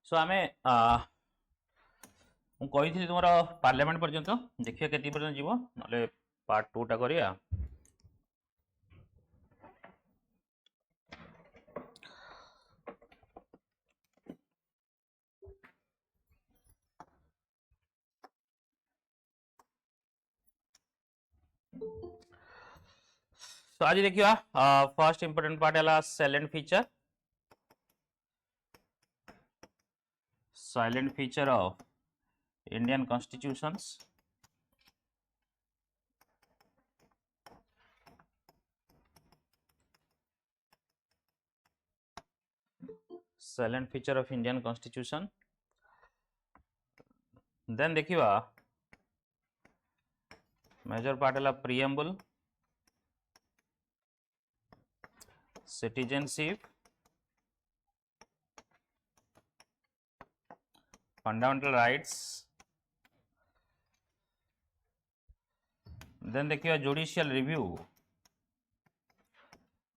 सो आमे मु कही तुम पार्लियामेंट पर्यंत देखिए केती पर्यंत जीव ना पार्ट 2 टा करिया। तो आज देखिए फर्स्ट इंपोर्टेंट पार्ट है salient feature of Indian constitutions. Salient feature of Indian constitution. Then देखिए मेजर पार्ट है preamble, citizenship, fundamental rights. Then देखिए judicial review,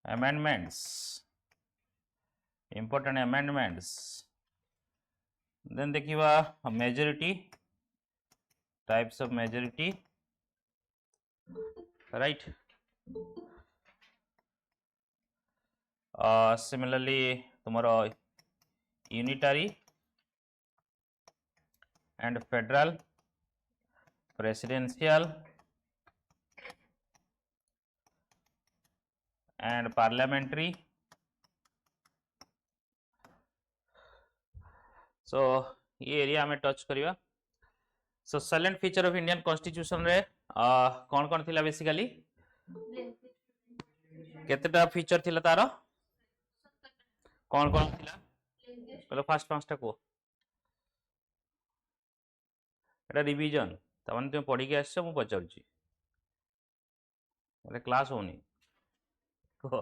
amendments, important amendments. Then देखिए majority, types of majority, right? Similarly तुम्हारा unitary and federal, presidential and parliamentary. So ये area में touch करिया। So salient feature of Indian constitution रे कौन कौन थिला बेसिकली केतेटा फीचर थिला तारो कौन कौन थिला पहले फास्ट पांचटा को एटा रिवीजन तमन तुम पढ़ी के आछो मु पचाउची अरे क्लास होनी को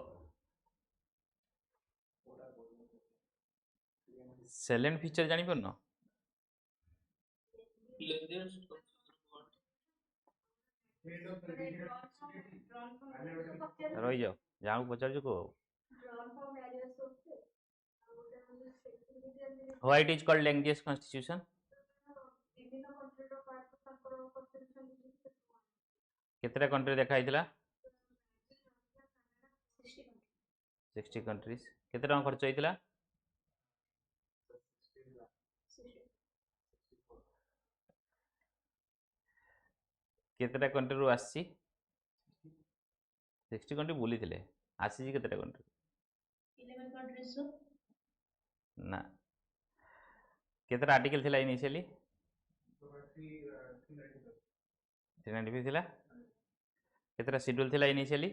साइलेंट फीचर जानी पड़नो रही जाओ जहाँ पचार को why it is called lengthiest constitution केतेटा कंट्री देखा हितला 60 कंट्रीज केते टका खर्च होइतला केतेटा कंट्री रु आसी 60 कंट्री बोली थिले आसी जी केतेटा कंट्री 11 कंट्रीज ना केतेटा आर्टिकल थिला इनिशियली 395 थिला केतेटा शेड्यूल थिला इनिशियली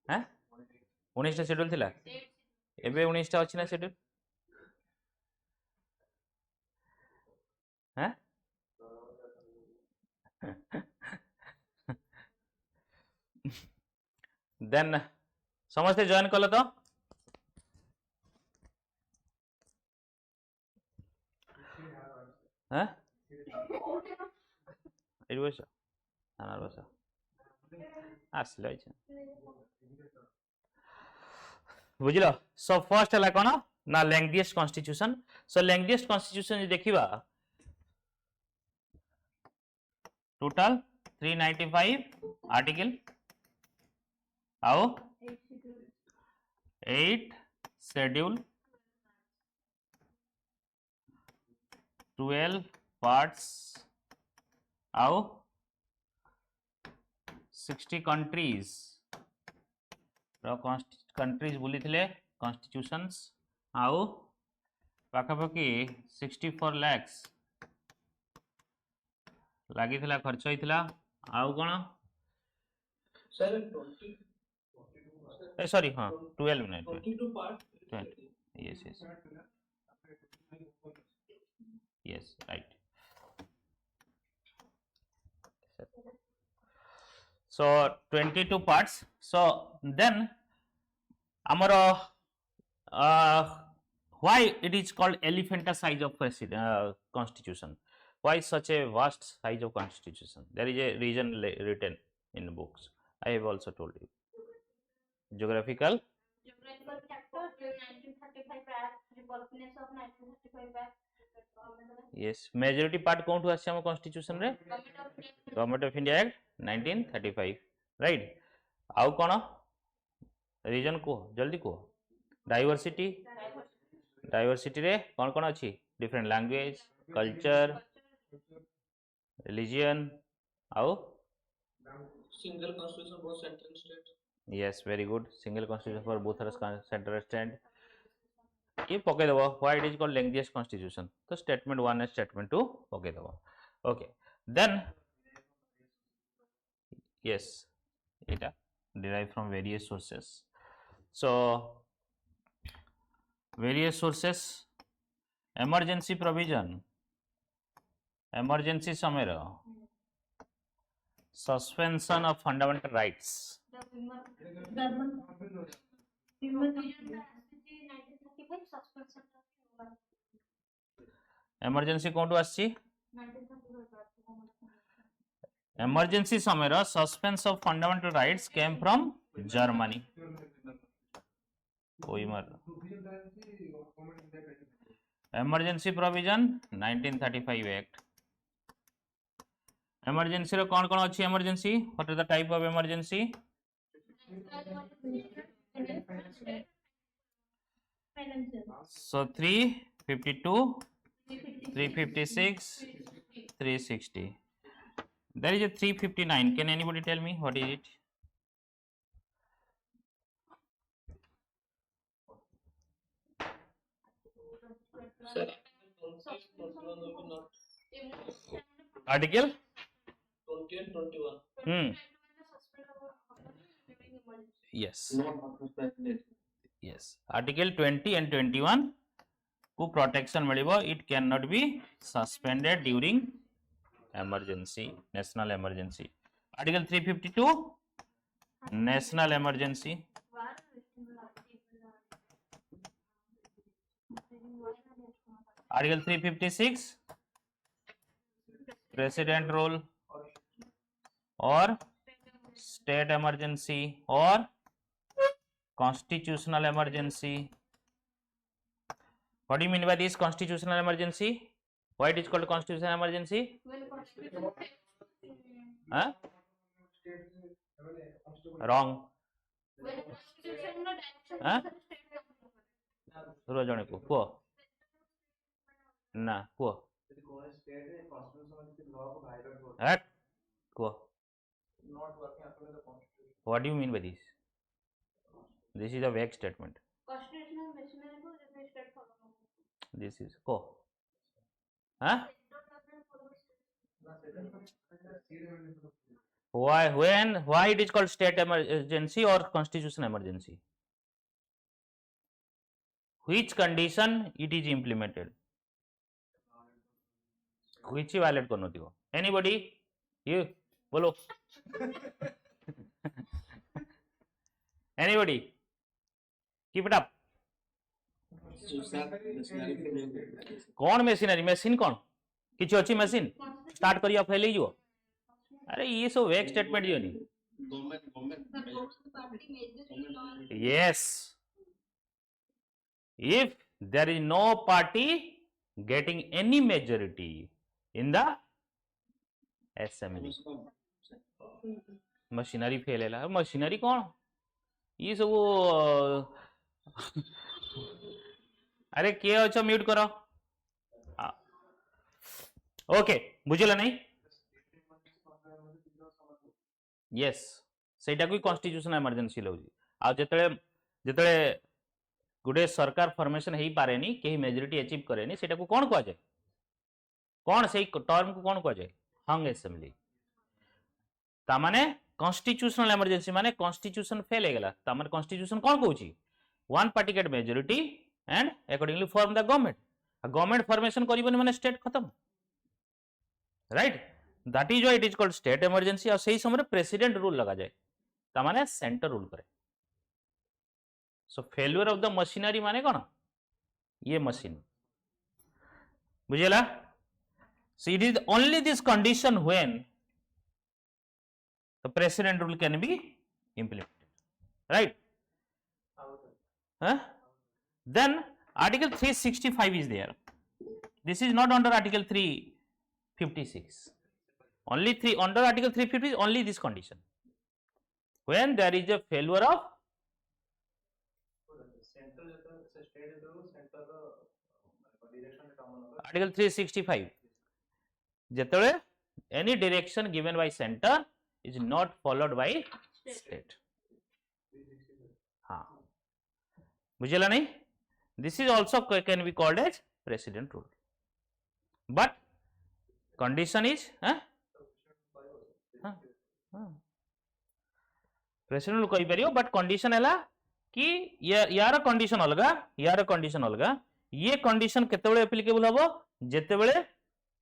हैं 19 टा शेड्यूल थिला एबे 19 टा अछि ना शेड्यूल हैं देन समस्ते जॉइन कल तो हैं एइ बस आनार बस आसले अछि बुझलो। सो फर्स्ट है कोन ना language constitution. So language constitution देखिबा टोटल 395 आर्टिकल आओ 8 शेड्यूल 12 पार्ट्स आओ 60 कंट्रीज कंट्रीज बोली थिले कॉन्स्टिट्यूशंस आओ पाखापाखि 64 lakhs लगी थिला खर्च होइथिला आउ कोन सर 20 सॉरी हां 12 minute 22 part 20 yes yes yes right. So 22 parts. So then amaro why it is called elephanta size of constitution, why such a vast size of constitution, there is a reason written in books, I have also told you. geographical chapter 1935 act republicness of 1935 act yes majority part कोउठु आसी हम constitution रे government of India act 1935 right आउ कोन reason को जल्दी को diversity रे कोन कोन अछि different language culture religion आउ single constitution both central and state. Yes, very good. Single constitution for both are central and state. ये पके दबो why it is called lengthiest constitution. तो statement 1 and statement 2 पके दबो. Okay. Then yes, it derived from various sources. So various sources emergency provision emergency समय रो suspension of fundamental rights emergency कोंटू आसी emergency समय रो suspension of fundamental rights came from Germany emergency provision 1935 act emergency रो कौन कौन अच्छी emergency what are the type of emergency so 352 356 360 there is a 359 can anybody tell me what is it Sir, article 20 and 21. yes yes article 20 and 21 को protection मिलिबो it cannot be suspended during emergency national emergency article 352 national emergency article 356 president rule or state emergency or constitutional emergency what do you mean by this constitutional emergency why it is called constitutional emergency huh? wrong huh? जने को को ना को हट को what do you mean by this this is a vague statement constitutional machinery को जब state follow this is को huh why it is called state emergency or constitutional emergency which condition it is implemented which violate करनो दियो anybody you बोलो anybody keep it up कौन machinery machine कौन किछ अछि मशीन स्टार्ट करिया फैले जो अरे ये सब वेक स्टेटमेंट जो नहीं yes if there is no party getting any majority in the assembly machinery fail है मशीनरी कौन ये सब अरे किए अच्छा म्यूट करो ओके बुझिला नहीं यस सेटा को कॉन्स्टिट्यूशनल इमरजेंसी लउजी आ जेतळे गुडे सरकार फॉर्मेशन हेई पारेनी केही मेजॉरिटी अचीव करेनी सेटा को कोन कहै कोन सेई टर्म को कोन कहै हंग असेंबली ता माने कॉन्स्टिट्यूशनल इमरजेंसी माने कॉन्स्टिट्यूशन फेल हे गेला ता माने कॉन्स्टिट्यूशन कोन कहउची one party get majority and accordingly form the government formation करिबनी माने स्टेट खत्म right that is why it is called state emergency और सही समय प्रेसिडेंट रूल लगा जाए ता माने सेंटर रूल करे सो फेल्यूर ऑफ द मशीनरी माने कोन ये मशीन बुझेला so it is only this condition when the president rule can be implemented right Huh? Then Article 365 is there. This is not under Article 356. Only under Article 350 is only this condition. When there is a failure of Article 365, ଯେତେବେଳେ any direction given by center is not followed by state. हाँ, बुझेला नहीं? This is also can be called as precedent rule. But condition is precedent rule कही परियो, but condition है कि यार condition अलगा, यार कंडीशन अलगा. ये कंडीशन केतेबेले एप्लीकेबल हबो जेतेबेले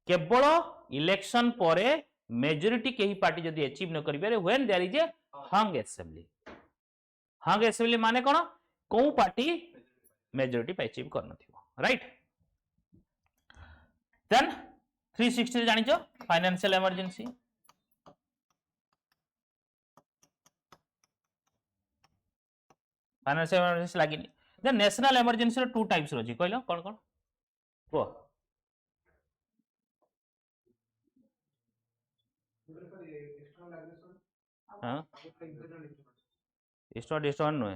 केवल इलेक्शन परे मेजॉरिटी केही पार्टी जदी अचीव न करि पारे, when there is a hung assembly. Hung assembly माने कोन? को पार्टी मेजॉरिटी पे अचीव करन थिबो, राइट? देन 360 जानिचो फाइनेंशियल इमरजेंसी. फाइनेंशियल इमरजेंसी लागिनी. देन नेशनल इमरजेंसी रो टू टाइप्स रही कहलो कौन कौन को हाँ स्टोर डिस्टोर नुए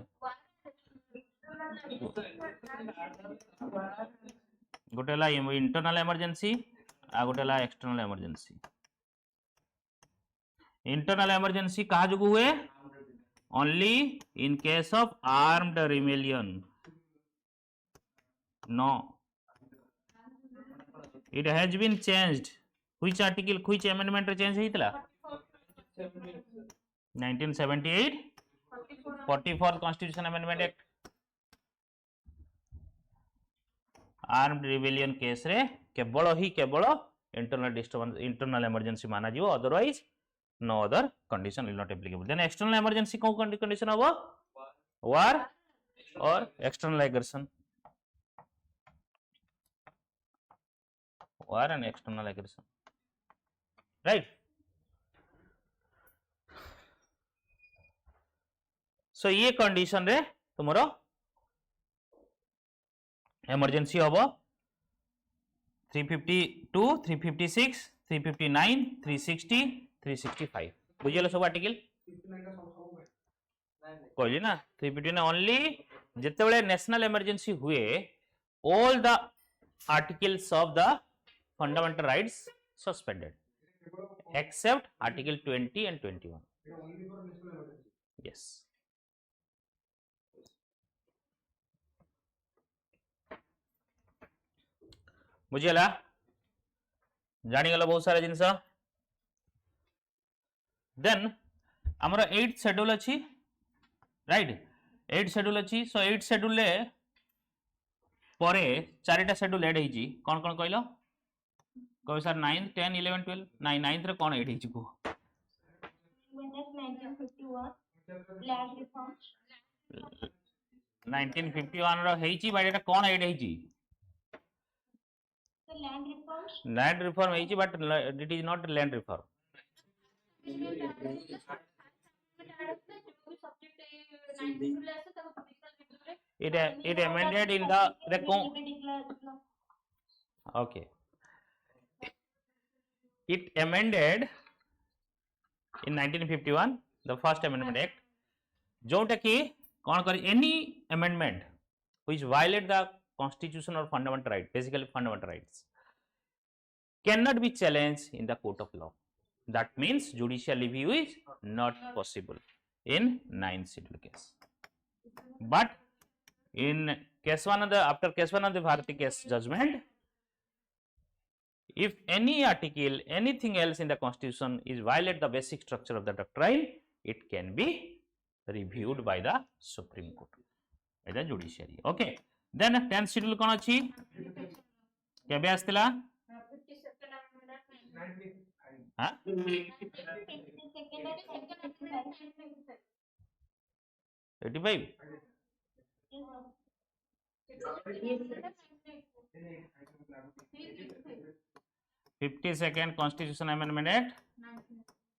गोटेला इंटरनल इमरजेंसी आ गोटेला एक्सटर्नल इमरजेंसी. इंटरनल इमरजेंसी कहा जो हुए only in case of armed rebellion. No, it has been changed. Which article, which amendment change ହେଇଥିଲା? 1978 44th Constitution Amendment Act. Armed rebellion case रे केवल ही केवल internal disturbance, internal emergency माना जीवो, otherwise no other condition will not applicable. Then external emergency कौन condition होगा? War or external aggression. War and external aggression, right? So ये condition रे तुम्हारा emergency होगा 352, 356, 359, 360, 365. बुझिए सब आर्टिकल कहली ना 359 ओनली जेतेबेले नेशनल इमरजेंसी हुए all the articles of the fundamental rights suspended except article 20 and 21. Yes. बुझिएला जानिगला बहुत सारा जिनस. देन आमर 8th शेड्यूल अच्छी, राइट? 8th शेड्यूल अच्छी. सो 8th शेड्यूल ले परे चारिटा शेड्यूल ऐड होईची. कौन कौन कहलो? कहो सर 9th 10 11 12. 9th रे कौन ऐड होईची को? 1951 रो हेईची बट एटा कौन ऐड होईची? लैंड रिफॉर्म होईची but it is not land reform. It amended in the okay. It amended in 1951 the first amendment act, जोटा कि कौन करी any amendment which violate the constitution or fundamental right, basically fundamental rights, cannot be challenged in the court of law. That means judicial review is not possible in 9th schedule case. But in case one of the after case one of the Bharati case judgment, if any article, anything else in the constitution is violate the basic structure of the doctrine, it can be reviewed by the Supreme Court, by the judiciary. Okay. Then 10th schedule कौन अच्छी? केबे आस्तिला? हाँ? 85? 52nd Constitution Amendment Act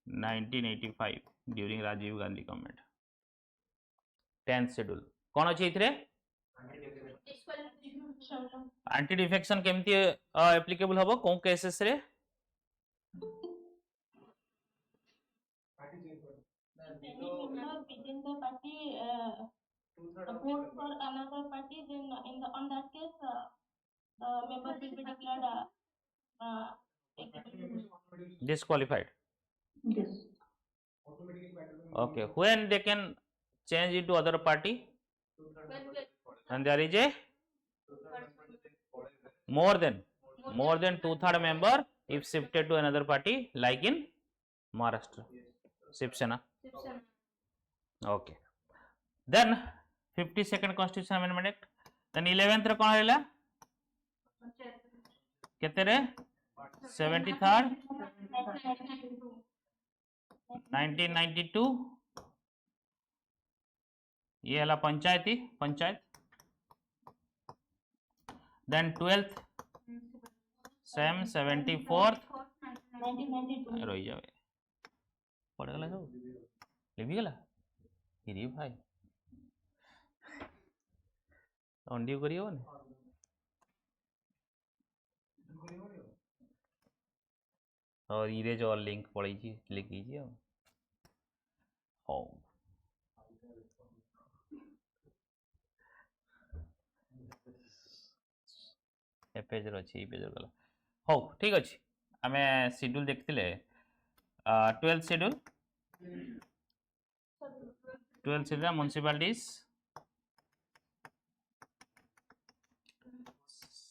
1985 during Rajiv Gandhi government. 10th schedule कौन अच्छी इतरे? Anti defection केमती applicable हबो कोन cases रे within the party vote for another party, then on that case the member will be declared disqualified. yes. Okay, when they can change into other party and there is a more than 2/3 member if shifted to another party like in Maharashtra Shiv Sena. Okay, then 52nd constitution amendment act, then 11th रे कोन हैला केते रे 73rd 1992 ये हला panchayat then 12th same 74th 1992 रही जावे पड़ गला सब लिखि गला रे भाई अंडियो करियो ने और इरेज और लिंक पड़ै छी लिख दीजिए होम ए पेज रो छी पेज गला हो ठीक अछि हमें शेड्यूल देखथिले 12th schedule municipalities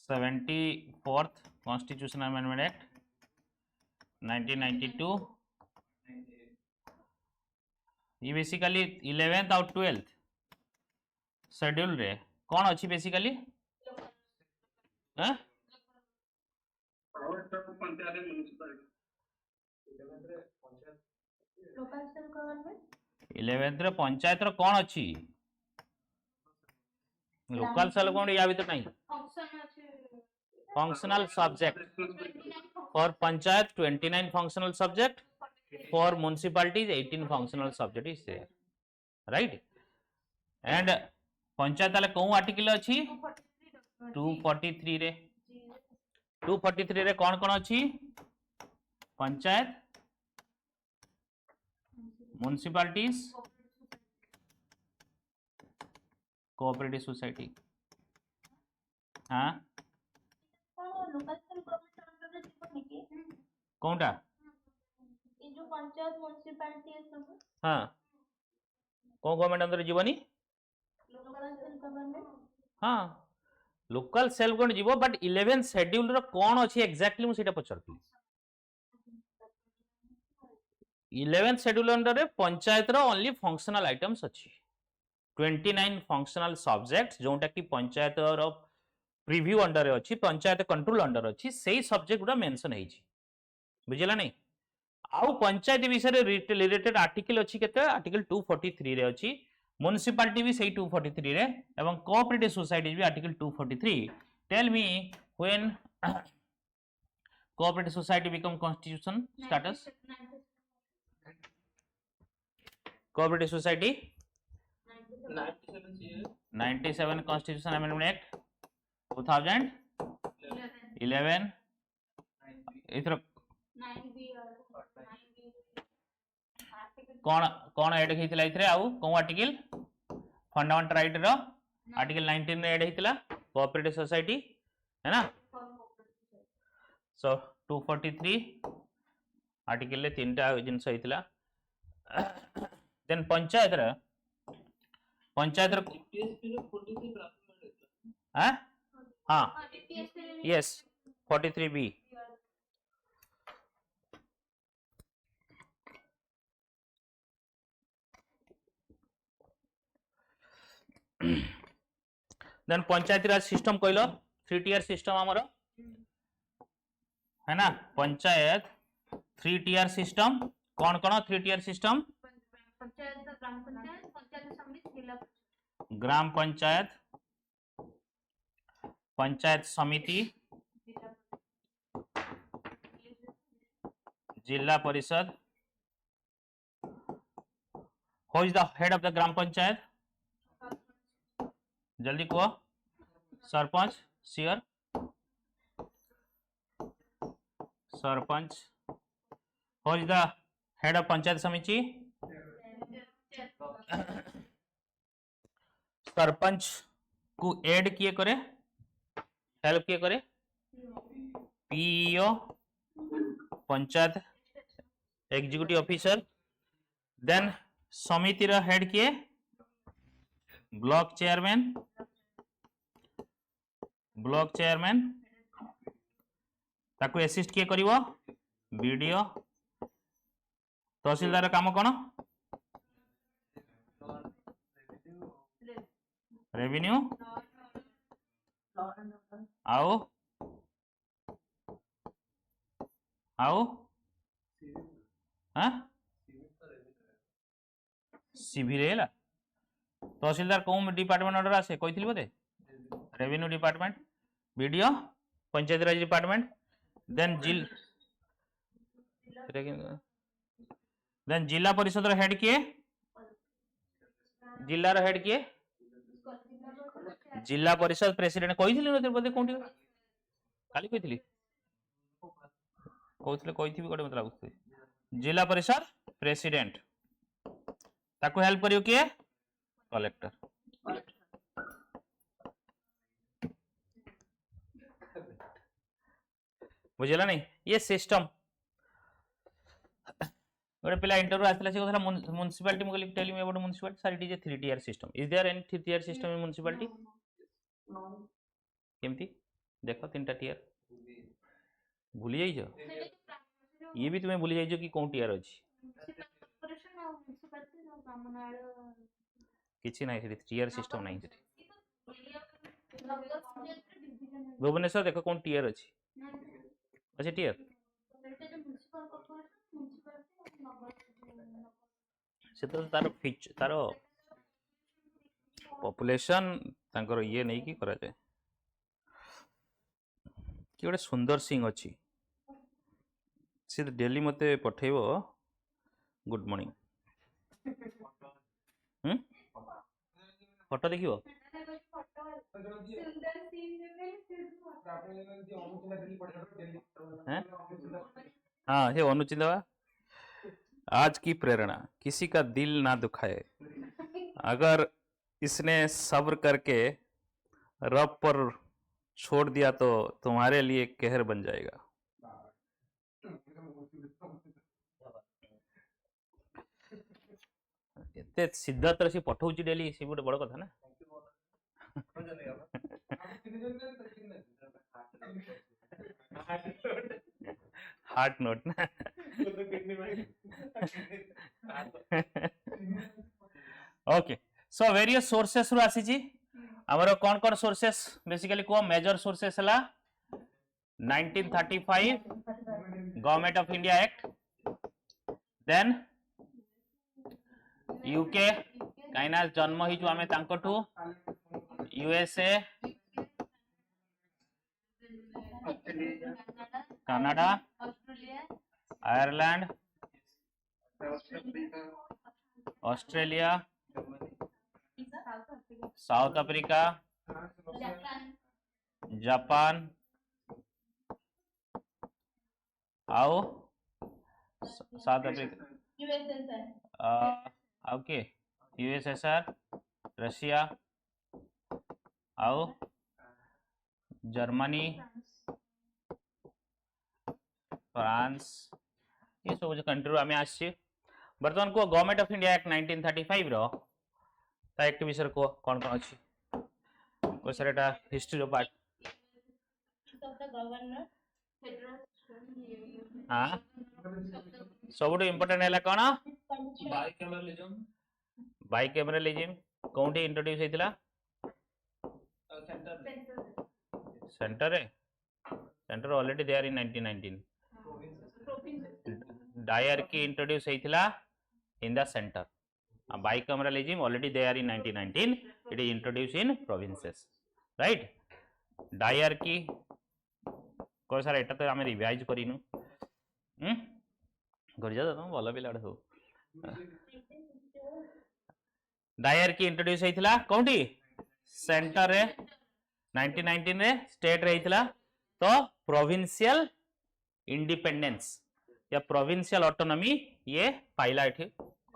74th Constitutional Amendment Act 1992 ये बेसिकली 11th और 12th शेड्यूल रे कौन अच्छी basically local self government 11th रे पंचायत रो कौन अच्छी लोकल सेल कौन या भीतर नहीं functional subject for panchayat 29 functional subject for municipalities 18 functional subject is there right and panchayat वाले कौन आर्टिकल अच्छी 243 रे 243 रे कौन कौन अच्छी पंचायत municipalities cooperative society हाँ local self government under the जीवन के कौनटा ये जो पंचायत म्युनिसिपैलिटी है सब हाँ कौन गवर्नमेंट अंदर जीवनी लोकल सेल्फ गवर्नमेंट हाँ लोकल सेल्फ गवर्नमेंट जीवो बट 11 शेड्यूल रो कौन अछि एग्जैक्टली मु सेटा पचरती 11 शेड्यूल अंडर रे पंचायत रो ओनली फंक्शनल आइटम्स अछि 29 फंक्शनल सब्जेक्ट्स जोटा कि पंचायत रो प्रीव्यू अंडर अच्छी पंचायत कंट्रोल अंडर अच्छी से सब्जेक्ट गुड़ा मेंशन है बुझला नहीं आउ पंचायत विषय रिलेटेड आर्टिकल अच्छी केते आर्टिकल 243 रे अच्छी म्युनिसिपैलिटी भी सही 243 रे एवं कोऑपरेटिव सोसाइटी भी article 243 tell me when cooperative society become constitution status cooperative society 97 constitution amendment act 2011 इथर कौन ऐड हेतिला इथरे आउ कोन आर्टिकल फंडामेंटल राइट रो आर्टिकल 19 रे ऐड हेतिला कोऑपरेटिव सोसाइटी है ना सो 243 आर्टिकल ले तीनटा जिंस हेतिला देन पंचायत रे हां हाँ यस 43B देन पंचायती राज सिस्टम कहलो 3 टियर सिस्टम हमरो है ना पंचायत 3 टियर सिस्टम कौन कौन 3 tier system gram panchayat panchayat samiti zila parishad who is the head of the gram panchayat जल्दी कहो सरपंच सियर sarpanch who is the head of panchayat samiti sarpanch को एड किए करे हेल्प किए करे PEO panchayat executive officer then samiti रा हेड किए ब्लॉक चेयरमैन ताको असिस्ट किए करिवो वीडियो तहसीलदार काम कौन रेवेन्यू आओ आओ हाँ सिविल है तहसीलदार कौन डिपार्टमेंट अंडर आसे कही बोधे रेवेन्यू डिपार्टमेंट वीडियो पंचायत राज डिपार्टमेंट देन जिला परिषद हेड किए जिलार हेड किए जिला परिषद प्रेसिडेंट कही बोधे कौन काली कही कहते गोटे मत लगुच जिला परिषद प्रेसिडेंट ताको हेल्प करियो किए कलेक्टर बुझेला नहीं ये सिस्टम गोटे पिला इंटरव्यू आसला से कहला म्युनिसिपालिटी मुझे tell me about municipality sir it is a 3 tier system is there any 3 tier system in municipality केमती देखो 3टा टियर भूली जाइयो ये भी तुम्हें भूली जाइयो कि कौन टियर अछि किछि नाही सेठी टियर सिस्टम नाही सेठी भुवनेश्वर देखो कौन टियर अछि अच्छा टियर से तो तार फीचर तार पॉपुलेशन तांकर ये नहीं कि करा जाए कि गोटे सुंदर सिंह अच्छी सी डेली मते पठेब गुड मॉर्निंग फोटो देखियो हाँ हे अनुचिंदा आज की प्रेरणा किसी का दिल ना दुखाए अगर इसने सब्र करके रब पर छोड़ दिया तो तुम्हारे लिए कहर बन जाएगा एते सिद्धार्थ से पठाउची डेली से गोटे बड़ कथा ना हार्ट नोट ना ओके सो वेरियस सोर्सेस रु आसी छी हमर कौन सोर्सेस बेसिकली को मेजर सोर्सेस हला 1935 government of India act then UK काइना जन्म ही जो आमे तांकटू USA Canada Ireland Australia South Africa Japan आओ South Africa okay USSR Russia आओ जर्मनी फ्रांस ये सब कंट्री आम आसी बर्तमान को गवर्नमेंट ऑफ इंडिया एक्ट 1935 रो ता एक्ट विषय को कौन कौन अच्छी को सर एटा हिस्ट्री रो पार्ट हाँ सब इम्पोर्टेंट है कौन बाइकैमरालिज्म कौन इंट्रोड्यूस होइतिला centre already there in 1919 dyarchy introduce होइतिला in the centre bicameralism already there in 1919 it is introduce in provinces right dyarchy को सर एटा तो आमे रिवाइज करिनु कर जा तुम भल पिलाडे हो डायरकी इंट्रोड्यूस होइतिला कोंठी सेंटर रे 1919 रे स्टेट रे हितला तो प्रोविंशियल इंडिपेंडेंस या प्रोविंशियल ऑटोनॉमी ये पाइला एठी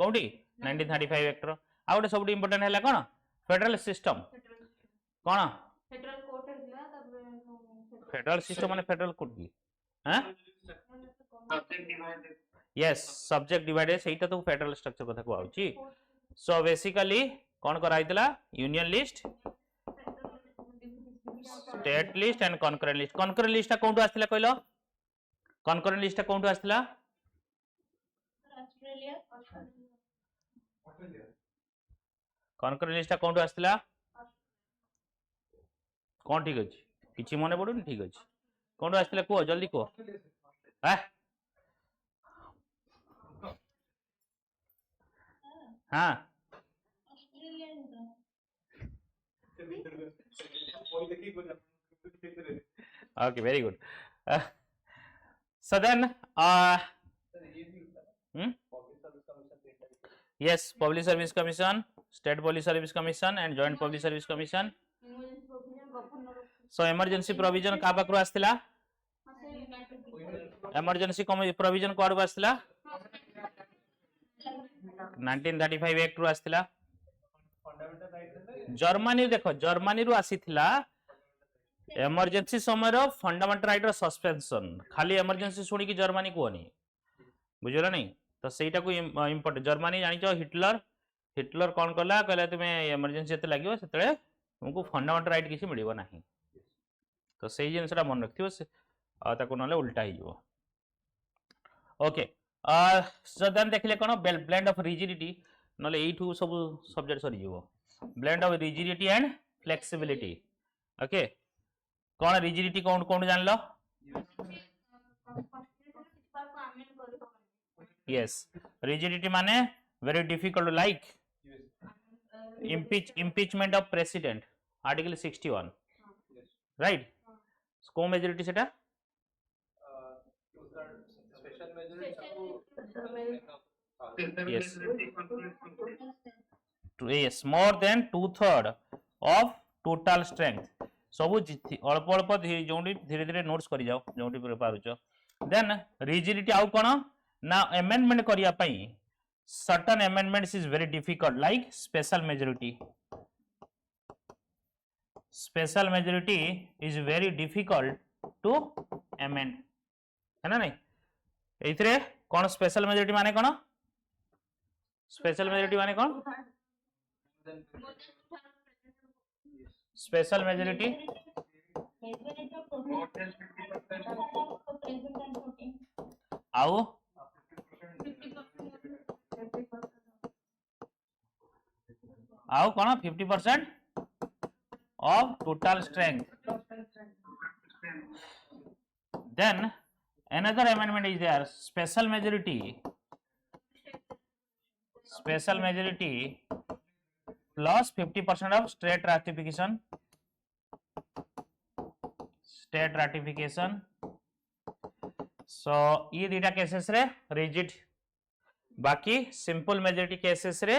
कोठी 1935 एक्ट रो आ गोटे सबटु इंपोर्टेंट हैला कोन फेडरल सिस्टम कोन फेडरल कोर्ट हैला तब फेडरल सिस्टम माने फेडरल कोर्ट की हां यस सब्जेक्ट डिवाइडेड सेटा तो फेडरल स्ट्रक्चर कथा को आउची सो बेसिकली कोन करा हितला union list state list and concurrent list कोंटू आस्तिला कहलो कॉन्करेंट लिस्ट कोंटू आस्तिला ऑस्ट्रेलिया कॉन्करेंट लिस्ट कोंटू आस्तिला कोन ठीक अछि किछि मने पडुनी ठीक अछि कोंटू आस्तिला को जल्दी को हां हां Australia okay very good so then yes public service commission state police service commission and joint public service commission so emergency provision का पाखरु आस्तिला emergency provision कोड आस्तिला 1935 एक्ट रु आस्तिला जर्मनी देखो जर्मनी रु आसीथिला एमरजेंसी समय रो फंडामेंटल राइट रो suspension खाली emergency सुनी की Germany कोनी बुझला नहीं तो सेटा को इंपोर्टेंट जर्मनी जानि छ हिटलर कोन कला कहला तुमे एमरजेंसी एते लागियो सेतले तुमको फंडामेंटल राइट किसी मिलिबो नाही तो सेही जिनसटा मन रखथियो से ताको नले उल्टा ही जो ओके सो देन देखले कोन ब्लेंड ऑफ रिजिडिटी नले एठू सब सब्जेक्ट सरी जीवो blend of rigidity and flexibility okay कौन रिजिडिटी कौन कौन जान लो यस रिजिडिटी माने very difficult like impeachment of president article 61 right को मेजॉरिटी सेटा special majority yes yes more than 2/3 of total strength सब अल्प अल्प जोटी धीरे धीरे नोट्स कर जाओ जोटी पारुच देन रिजिडिटी आउ कोन ना अमेंडमेंट करिया पई certain amendments is very difficult like special majority is very difficult to amend है ना नहीं एथरे कोन स्पेशल मेजॉरिटी माने कोन स्पेशल मेजॉरिटी माने कोन स्पेशल मेजॉरिटी आओ आओ कोन 50% of total strength then another amendment is there special majority plus 50% of state ratification so ये दीटा cases रे rigid बाकी सिंपल मेजॉरिटी केसेस रे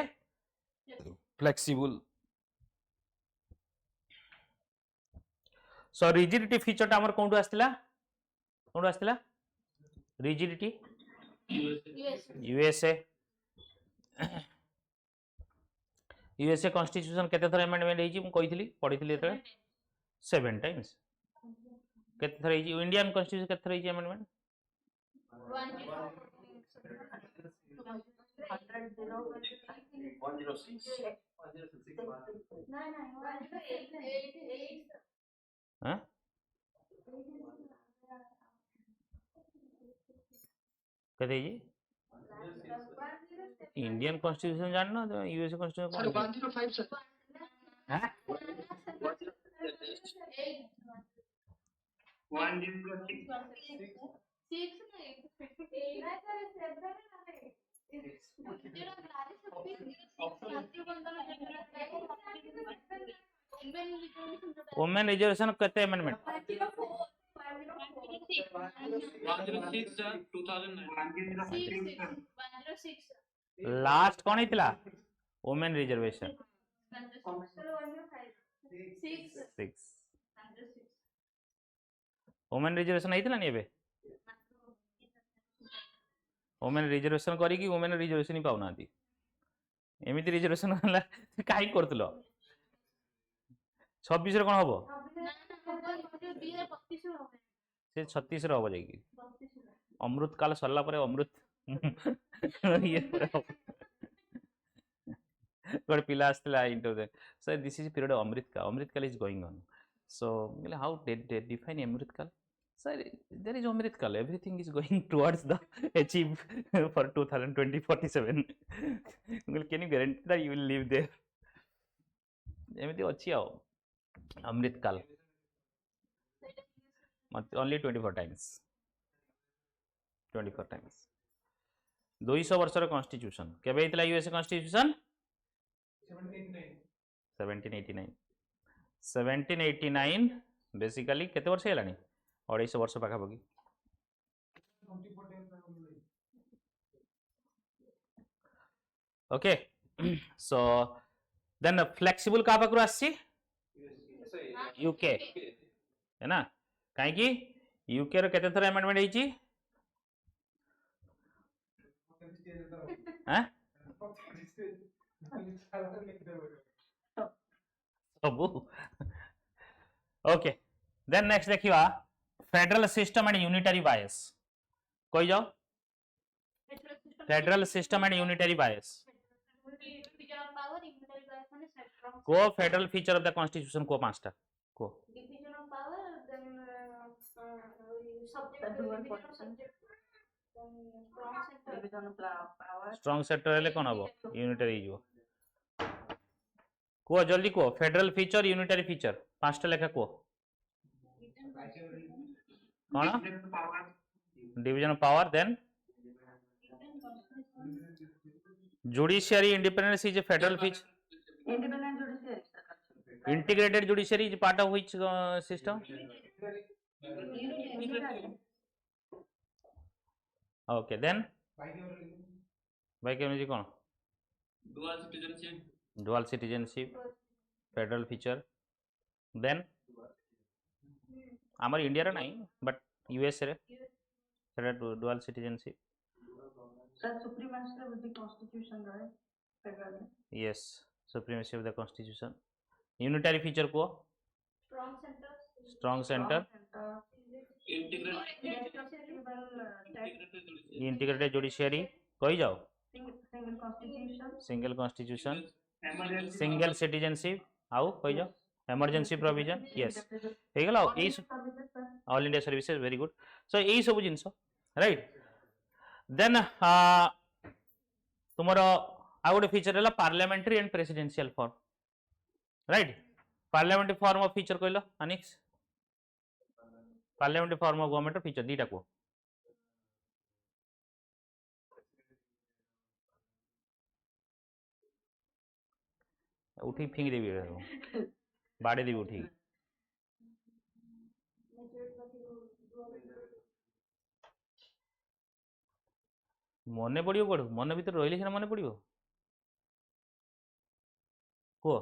फ्लेक्सिबल सो रिजिडिटी फीचर हमर कोंडू आस्तिला रिजिडिटी यूएसए कॉन्स्टिट्यूशन केते थर अमेंडमेंट हेची मु कहितली पढितली एते 7 टाइम्स केते थर हेची इंडियन कॉन्स्टिट्यूशन केते थर हेची अमेंडमेंट 106 कहते जी इंडियन कॉन्स्टिट्यूशन जानना तो यूएसए कॉन्स्टिट्यूशन 105 सर हैं 106 वुमेन रिजर्वेशन कहते अमेंडमेंट 106 सर 2009 लास्ट कौन हितला वुमेन रिजर्वेशन 6 वुमेन रिजर्वेशन होइतिला नि एबे वुमेन रिजर्वेशन करी कि वुमेन रिजर्वेशन ही पाउनांती एमिति रिजर्वेशन होला काई करतलो 26 रे कोन हबो से 36 रे हबो जाई अमृत काल सरला परे अमृत ये गोटे पिला आसला interview sir this is period of Amrit Kaal is going on so how they define Amrit Kaal sir there is amrit kal everything is going towards the achieve for 2047 can you guarantee that you will live there एमती अच्छी आओ अमृत काल only 24 times 200 वर्षर constitution केबे हितला US constitution 1789 basically केते वर्ष हेलानी 250 वर्ष पाखापाखि okay so then flexible का पाखरु आसी यूके है ना काहे कि यूके रो केते थरा अमेंडमेंट हेची हैं सबु ओके देन नेक्स्ट देखिवा federal system and unitary bias कोई जाओ federal system and unitary bias को federal feature of the constitution को पांचटा को division of power, then subject strong centre हेले कोन हबो यूनिटरी जो को जल्दी को फेडरल फीचर यूनिटरी फीचर पांचटा लेखा को कोन division of power then judiciary independence is a federal feature Independent judiciary. integrated judiciary is part of which system okay then bicameralism cone dual citizenship federal feature then आमर India रे नहीं but US रे सेटा dual citizenship Sir, supremacy of the constitution, right? Federal. yes supremacy of the constitution unitary feature को strong center integrated judiciary कोई जाओ single constitution single citizenship आओ कोई जाओ emergency provision yes हे गला all india services very good so यही सब जिंस right then तुमरो आ गोटे फीचर है parliamentary and presidential form right parliamentary form of feature कहलो अनिक्स parliamentary form of government feature दीटा को उठी फिंग देबी बाड़े देबी उठी मने पड़ियो कोड मन भीतर रहिले सिना मने पड़ियो को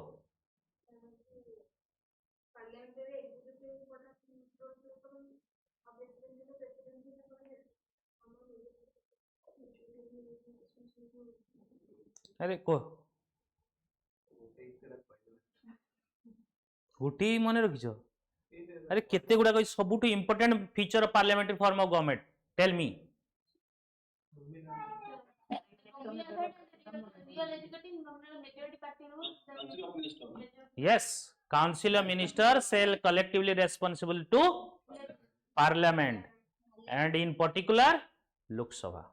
अरे को गोटे मन रखिछ अरे केते गुडा कहि सबुटु important feature of parliamentary form of government tell me yes council of ministers shall collectively responsible to parliament and in particular lok sabha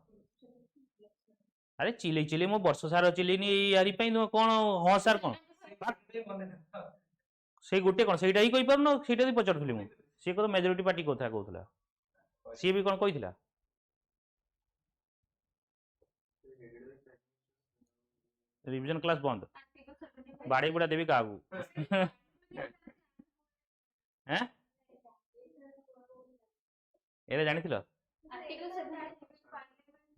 अरे चिले चिले मो वर्ष सारा चिलेनी यारी पई तुम कोन हां सर कोन से गोटे कोन सेटा ही कहि परनो सेटा ही पचरथली मु से को मेजॉरिटी पार्टी कोथा कहउतला से भी कोन कहितला रिवीजन क्लास बंद बाड़ी गुड़ा देवी कागू हैं एरे जानिथिलो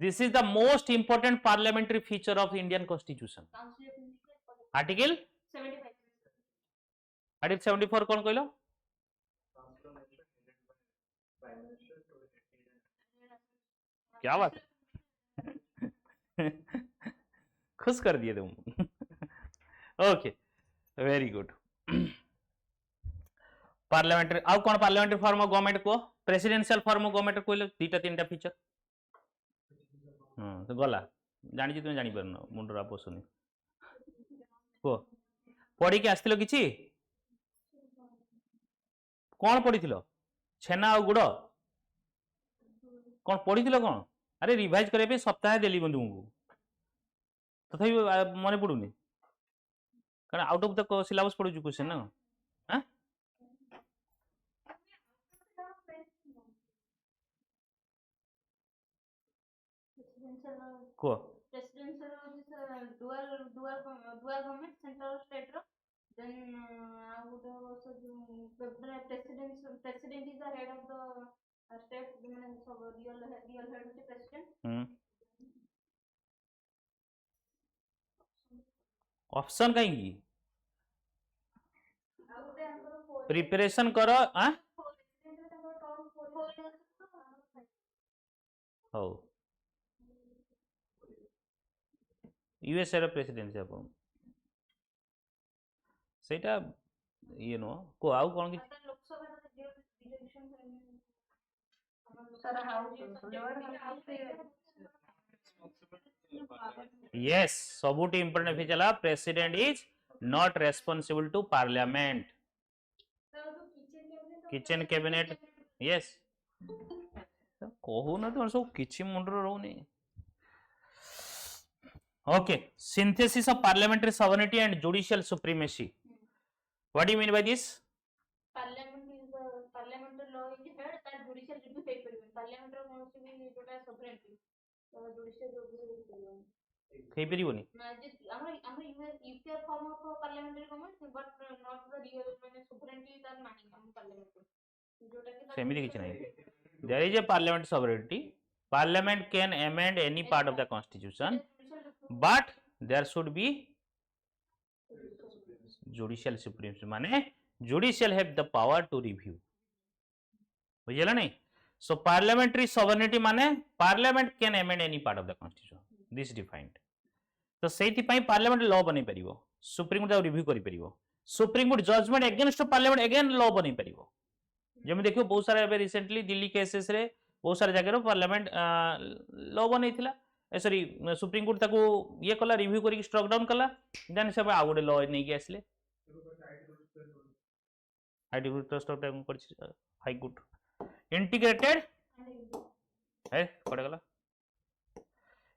this is the most important parliamentary feature of Indian constitution article 74 कौन कहलो क्या बात है खुश कर दिए तुम ओके वेरी गुड पार्लियामेंट्री आउ कौन पार्लियामेंट्री फॉर्म ऑफ गवर्नमेंट को प्रेसिडेंशियल फॉर्म ऑफ गवर्नमेंट कहले दीटा तीनटा फीचर तो गला जानी तुम जानी पारन मुंडरा पसुनी को पढ़ी के आस्तिलो किछि कौन पढ़ी छेना और गुड़ कौन पढ़ी कौन अरे रिवाइज करने सप्ताह देली बंधु तथापि मन पड़ूनी कारण आउट ऑफ द सिलेबस पढ़ू क्वेश्चन ना हाँ को Presidential is dual government, central or state ro. Then I would also do the president is the head of the state. Real head of the president. Option कहीं preparation करो हो USA रो presidency आप सेटा ये no को आउ कोन की yes सबुटी इंपोर्टेंट फीचर है president is not responsible to parliament kitchen cabinet yes कहू ना तो सब किछि मुंडर रहउनी okay synthesis of parliamentary sovereignty and judicial supremacy what do you mean by this parliamentary law is head that judicial review take kariben parliamentary wants to be jota sovereignty so judicial review कई परिबोनी हम UPR form of parliamentary government but not the real माने sovereignty तार मानी हम parliament जोटा के सेमिति किछ नहीं there is a parliament sovereignty parliament can amend any part of the constitution but there should be judicial supremacy माने judicial have the power to review बुझिला नहीं so parliamentary sovereignty माने parliament can amend any part of the constitution this defined तो सेति पई parliament law बनै परिबो supreme court review करि परिबो supreme court judgment against parliament again law बनै परिबो जेमे देखियो बहुत सारा एबे रिसेंटली दिल्ली केसेस रे बहुत सारा जगह रो पार्लियामेंट लॉ बनैथिला सॉरी सुप्रीम कोर्ट ताको ये कला रिव्यू करी स्ट्रक डाउन कला देन सब आ गोटे लॉ नै के आसले आईटी ग्रुप स्ट्रक डाउन कर हाई कोर्ट इंटीग्रेटेड है कोडे गला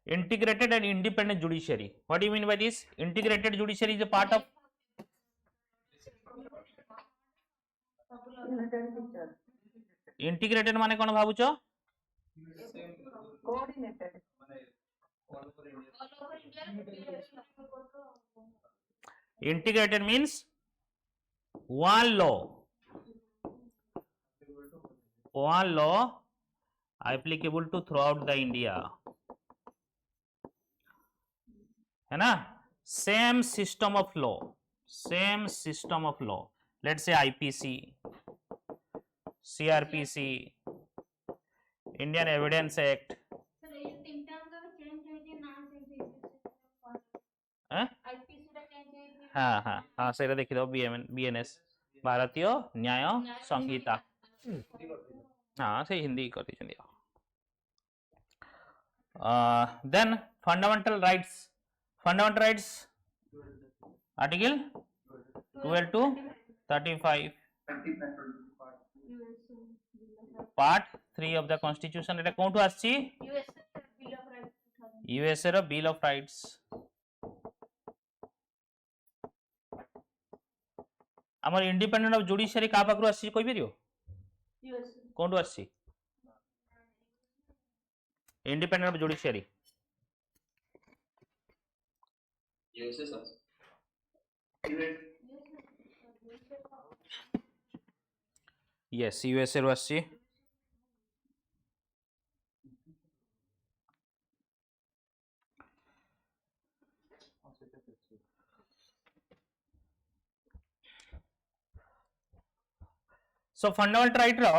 integrated and independent judiciary what do you mean by this integrated judiciary is a part of integrated माने कोन भाबुचो coordinated integrated means one law applicable to throughout the India है ना same system of law let's say IPC CrPC Indian evidence act हाँ हाँ हाँ से देखी दो BNS भारतीय न्याय संहिता हाँ से हिंदी कर दी then fundamental rights article 12 to 35 part 3 of the constitution eta कोन to आछि यूएसए रो बिल ऑफ राइट्स हमर इंडिपेंडेंट ऑफ जुडिशियरी का पाकरो आछि कोइ परियो कोन to आछि independent of judiciary yes USA रो आछि so fundamental right रो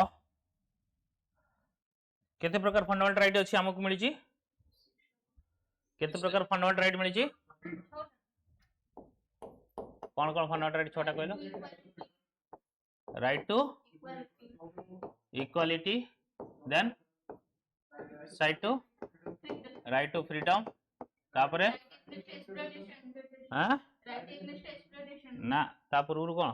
केते प्रकार फंडामेंटल राइट अछि हमकु मिली छी केते प्रकार फंडामेंटल राइट मिली छी कौन कौन फंडामेंटल राइट छोटा कहलो right to equality then right to freedom तापरे हां ना तापर उर कोन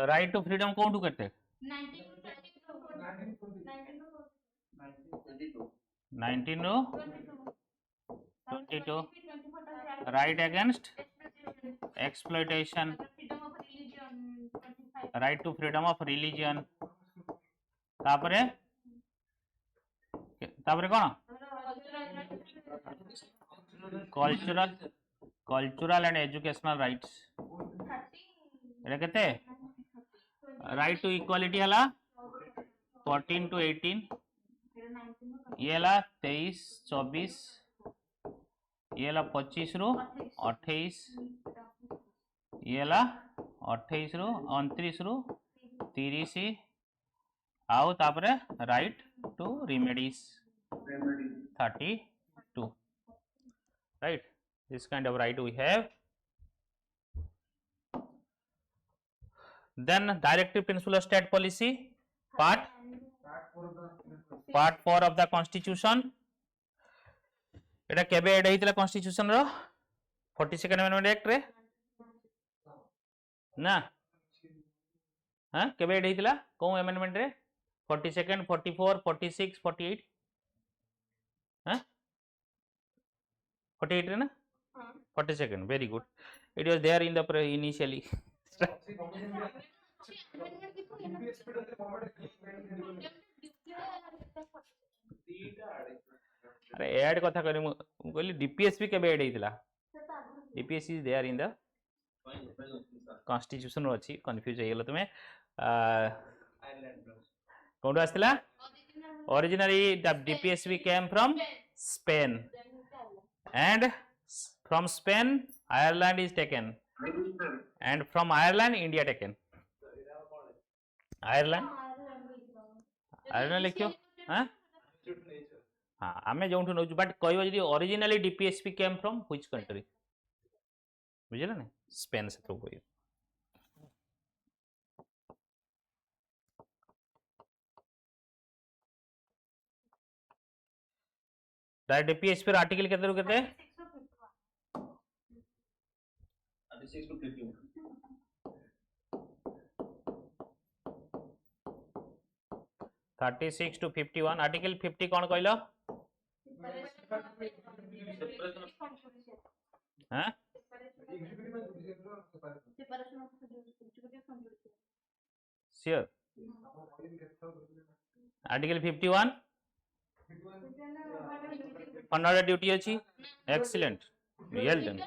राइट टू फ्रीडम कोठू करते 19 नो 22 right against exploitation right to freedom of religion तापरे तापरे कोन कल्चरल एंड एजुकेशनल राइट्स एटा केते राइट टू इक्वालिटी हला 14 टू 18 ये हला 23 24 ये हला 25 रु 28 ये हला 28 रु 29 रु 30 आउ तापरे right to remedies 32 right this kind of right we have then directive principle of state policy part 4 of the constitution एटा केबे एड हेतिला constitution रो 42nd amendment act रे ना हां केबे एड हेतिला को amendment रे 42nd 44 46 48 हां 48 रे ना 42nd very good it was there in the initially अरे ऐड कथा करी मु कहली डीपीएसपी केबे ऐड हेतिला DPSC is there in the constitution अछि कंफ्यूज हे गेलो तुमे कोन आस्तिला originally the DPSP came from Spain and from Spain Ireland is taken and from Ireland India taken Ireland लिखियो हां हां हमें जोंठु नउ बट कहबो जदी originally DPSP came from which country बुझिला ने स्पेन से तो कोई डायरेक्ट डीपीएसपी रो आर्टिकल केते रु केते 36 to 51 36 to 51 आर्टिकल 50 कौन कहलो हां श्योर आर्टिकल 51 फंडामेंटल ड्यूटी अछि एक्सीलेंट वेल डन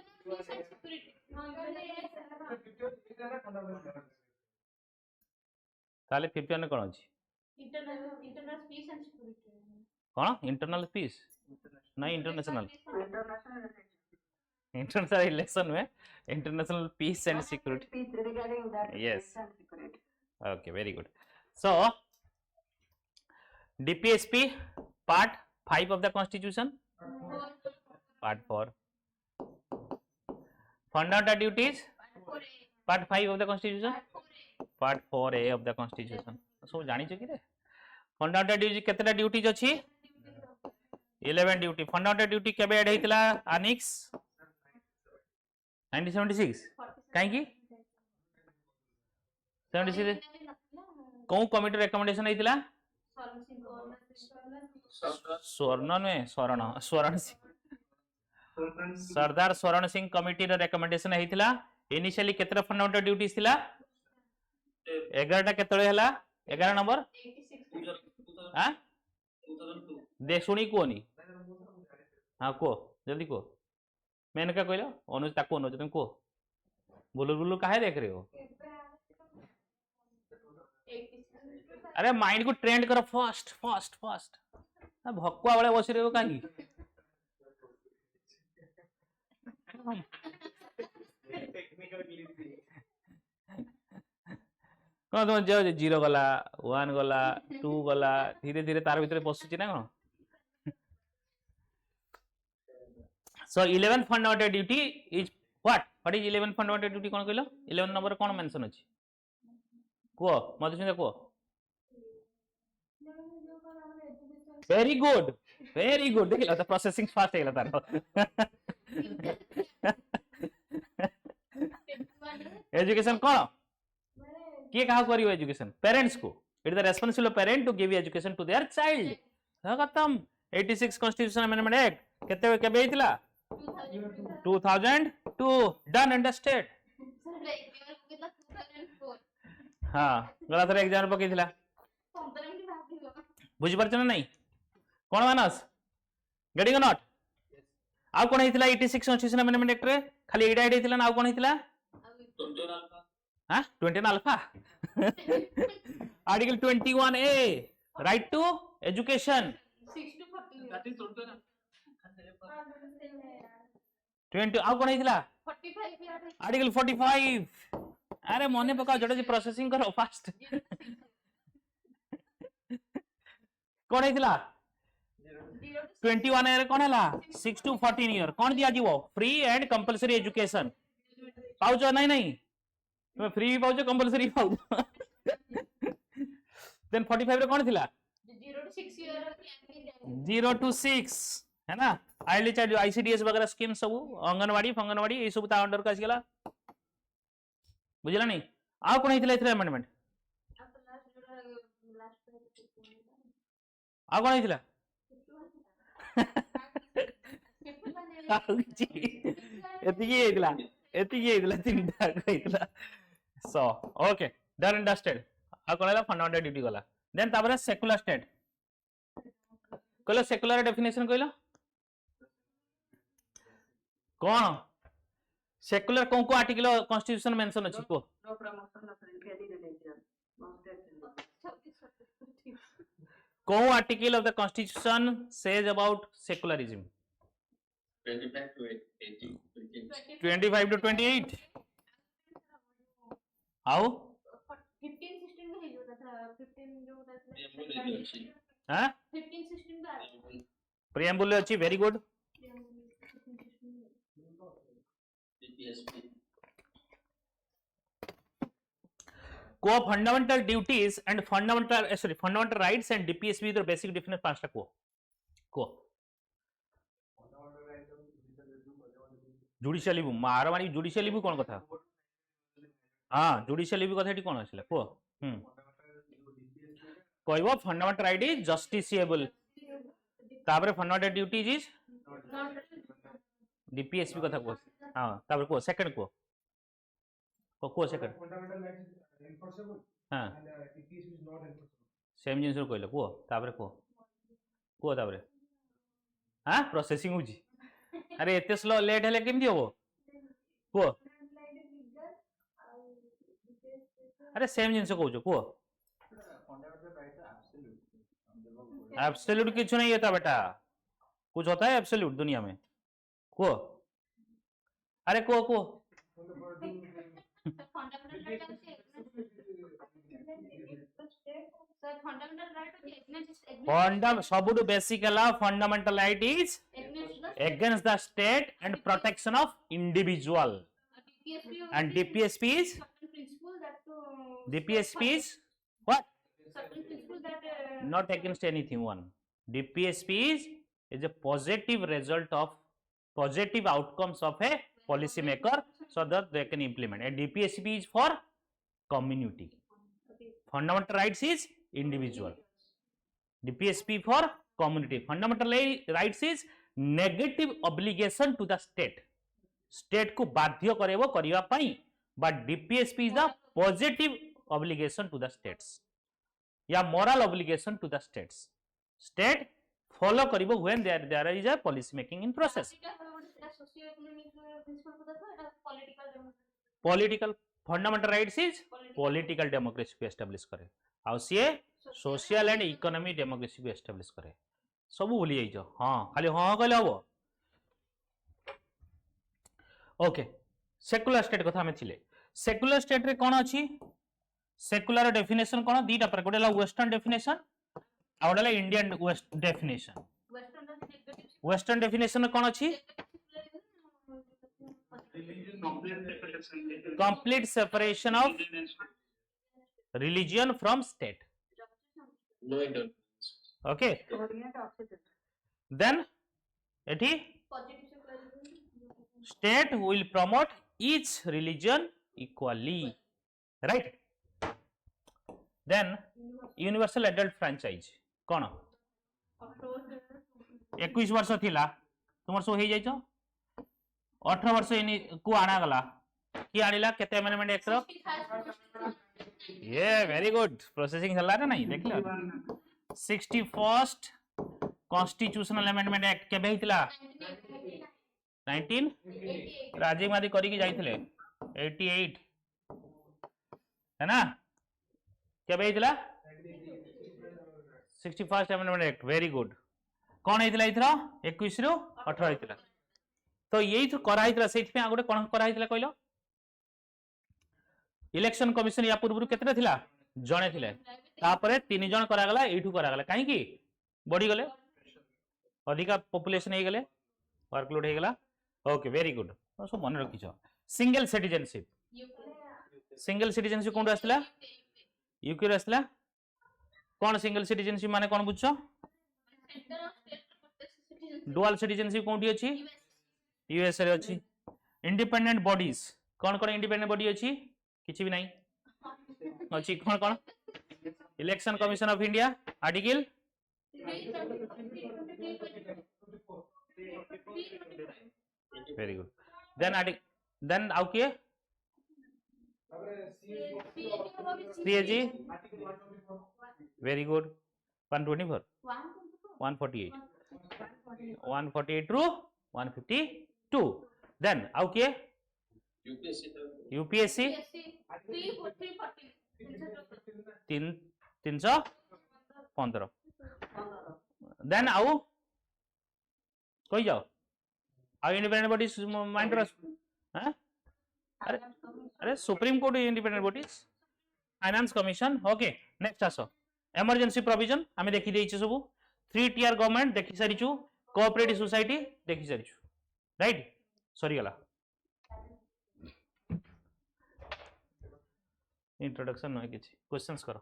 ताले 51 कोन अछि internal peace and security कोन इंटरनल पीस नहीं इंटरनेशनल International इंटरनेशनल रिलेशन में international peace and security peace regarding that Yes. peace and security. okay very good so dpsp part 5 of the constitution part 4 fundamental duties part 5 of the constitution part 4a of the constitution so जानि छ कि रे fundamental duty केतेटा duties अछि 11 duty fundamental duty केबे add हेतिला आनिक्स 1976 काहे की 76 कौ committee recommendation हेतिला स्वर्ण में स्वर्ण सिंह सरदार स्वर्ण सिंह कमिटी रो रिकमेंडेशन हेतिला इनिशियली केतेटा फंडामेंटल ड्यूटीज थिला 11 टा केतळे हला 11 नंबर हां 2002 दे सुनी कोनी हां को जल्दी को मैंने क्या कहलो अनुज ताको अनुज तुम को बुलु बुलु काहे देख रहे हो अरे माइंड को ट्रेंड करो फास्ट फास्ट फास्ट भक्कुआ वाले बस रहे हो काहे कौन तुम जो 0 गला 1 गला 2 गला धीरे धीरे तार भीतर पशुची ना कौन so 11 fundamental duty is what is 11 fundamental duty कौन कहलो 11 नंबर कौन मेंशन अछि को मधुसूदन को वेरी गुड देखिला तो प्रोसेसिंग फास्ट हेला तार एजुकेशन कौन किए कहा करियो एजुकेशन पेरेंट्स को it is the responsibility of parent to give education to their child खत्म 86 कॉन्स्टिट्यूशन अमेंडमेंट एक्ट केते केबे हितला 2002 डन अंडरस्टैंड हां गला थरे एग्जाम पकेइथिला बुझि परछ ना नहीं कोन मानस गेटिंग नॉट आउ कोन हितला 86 कॉन्स्टिट्यूशन अमेंडमेंट एक्ट रे खाली एडा एडा हितला ना आउ कोन हितला हाँ 20 alpha article 21A right to education 20 आउ कोन हितला आर्टिकल 45 अरे मने पका जोडे प्रोसेसिंग करो फास्ट कोन हितला 21 रे कोन हला 6 to 14 ईयर कोन दिया जीवो फ्री एंड कंपल्सरी एजुकेशन पाउचो नहीं नहीं तुम्हें फ्री भी पाउचो कंपल्सरी पाउचो देन 45 रे कोन थिला 0 to 6 है ना आईली चाइल्ड आईसीडीएस वगैरह स्कीम सब अंगनवाड़ी ये सब ता अंडर का आसीगला बुझला नहीं आ कोन हितला इथले अमेंडमेंट आ कोन हितला एतिकी तीनटा कहितला सो ओके डन अंडरस्टैंड आ कोनला फंडामेंटल ड्यूटी गला देन तापर सेकुलर स्टेट कहलो सेकुलर डेफिनेशन कहलो कौन सेकुलर कौन को आर्टिकल कॉन्स्टिट्यूशन मेंशन अछि को No promotion of any religion. No state religion. कौन article of the constitution says about secularism 25 to 80. 25 to 28 आओ 15 16 में जो था 15 जो था हां 15 16 का प्रियम्बुल अछि वेरी गुड को fundamental duties and fundamental rights and DPSP with basic difference पांचटा को जुडिशियल रिव्यू मार मारी जुडिशियल रिव्यू कोन कथा हां जुडिशियल रिव्यू कथा कोन आछला को कहबो फंडामेंटल राइट इज जस्टिसिएबल तापर फंडामेंटल ड्यूटीज इज डीपीएसपी कथा को हां तापर को सेकंड को second fundamental rights is enforceable हां and DPSP is not enforceable. Same जिंस कहले को तापर हां प्रोसेसिंग होजी अरे एते स्लो लेट हेले केमदी होबो को अरे सेम जिंस कहउछो को एब्सोल्यूट किछु नहीं होता बेटा कुछ होता है एब्सोल्यूट दुनिया में को अरे को सबुठ basic fundamental right is against the state and protection of individual and DPSP is what not against anything one DPSP is a positive result of positive outcomes of a policy maker so that they can implement and DPSP is for community fundamental rights is individual DPSP for community fundamental rights is negative obligation to the state को बाध्य करेबो करिवा पई but DPSP is the positive obligation to the states या moral obligation to the state follow करिबो when there is a policy making in process political fundamental rights is political democracy को establish करे आ सी सोशल एंड इकोनॉमिक डेमोक्रेसी को establish करे सब भूली जाइछ हाँ खाली हाँ कहले हम ओके सेकुलर स्टेट कथा में थिले सेकुलर स्टेट रे कोन अछि सेक्युलर डेफिनेशन कोन दीटा पर गोटे वेस्टर्न डेफिनेशन आ गोटे Indian west definition western definition कोन अछि complete separation of religion from state. No interference. Okay, then ethi state will promote each religion equally, right? Then universal adult franchise कोन 21 वर्ष थिला तुमर सो हे जाइछो 18 वर्ष इनी को आना गला की आनिला केते अमेंडमेंट एक्ट रो ये वेरी गुड प्रोसेसिंग हल्ला रे नहीं देखलो 61st कॉन्स्टिट्यूशनल अमेंडमेंट एक्ट केबे हितला 19 राजीव गांधी करी की जाइथिले 88 है ना केबे हितला 61st amendment act very good कोन हितला इथरा 21 रु 18 हितला तो यही तो करा हितला सेठी पे आगोटे कोन करा हितला कहलो इलेक्शन कमिशन या पूर्व केते थिला जणे थिले तापरे 3 जण करा गला एठू करा गला काहे की बॉडी गले अधिका पॉपुलेशन हे गले वर्कलोड हे गला ओके वेरी गुड सो मन रखिछो सिंगल सिटीजनशिप कोन आसला यूके रे आसला कोन सिंगल सिटीजनशिप माने कोन बुझछो डुअल सिटीजनशिप कोंठी अछि यूएस रे अछि इंडिपेंडेंट बॉडीज कोन कोन इंडिपेंडेंट बॉडी अछि किछि भी नहीं अछि कोन कोन election commission of India article very good then आउ के CAG very good 124 148 148 to 152 then आउ के यूपीएससी 315 देन आउ कही जाओ आउ इंडिपेंडेंट बॉडीज माइंड रस हैं अरे अरे supreme court independent bodies finance commission okay next आसो इमरजेंसी प्रोविजन आमे देखि देइछे सब 3 टियर गवर्नमेंट देखि सारिछु कोऑपरेटिव सोसाइटी देखि सारिछु राइट सॉरी गला इंट्रोडक्शन न किछि क्वेश्चंस करो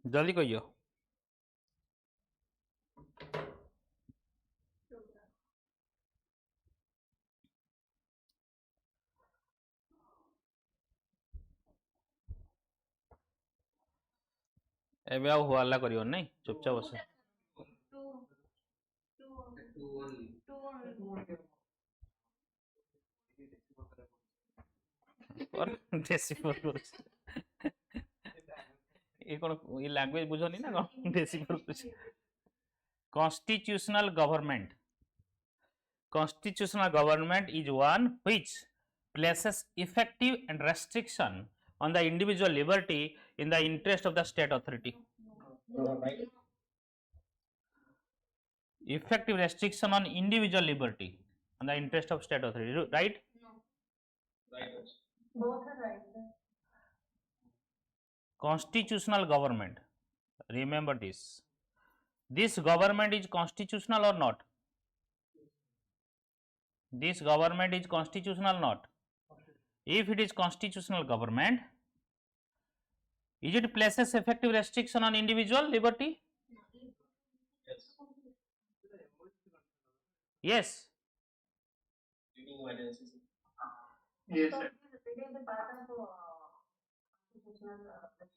जल्दी कहियो एबे आउ हल्ला करियो नहीं चुपचाप बस और देसी पर ये कोन ये लैंग्वेज बुझोनी ना कोन देसी पर constitutional government is one which places effective and restriction on the individual liberty in the interest of the state authority. Effective restriction on individual liberty on the interest of state authority, right? Right. Both are right. Constitutional government, remember this. This government is constitutional or not? This government is constitutional or not? If it is constitutional government, is it places effective restriction on individual liberty? Yes. Yes. Yes, sir. It is a part of constitutional restriction.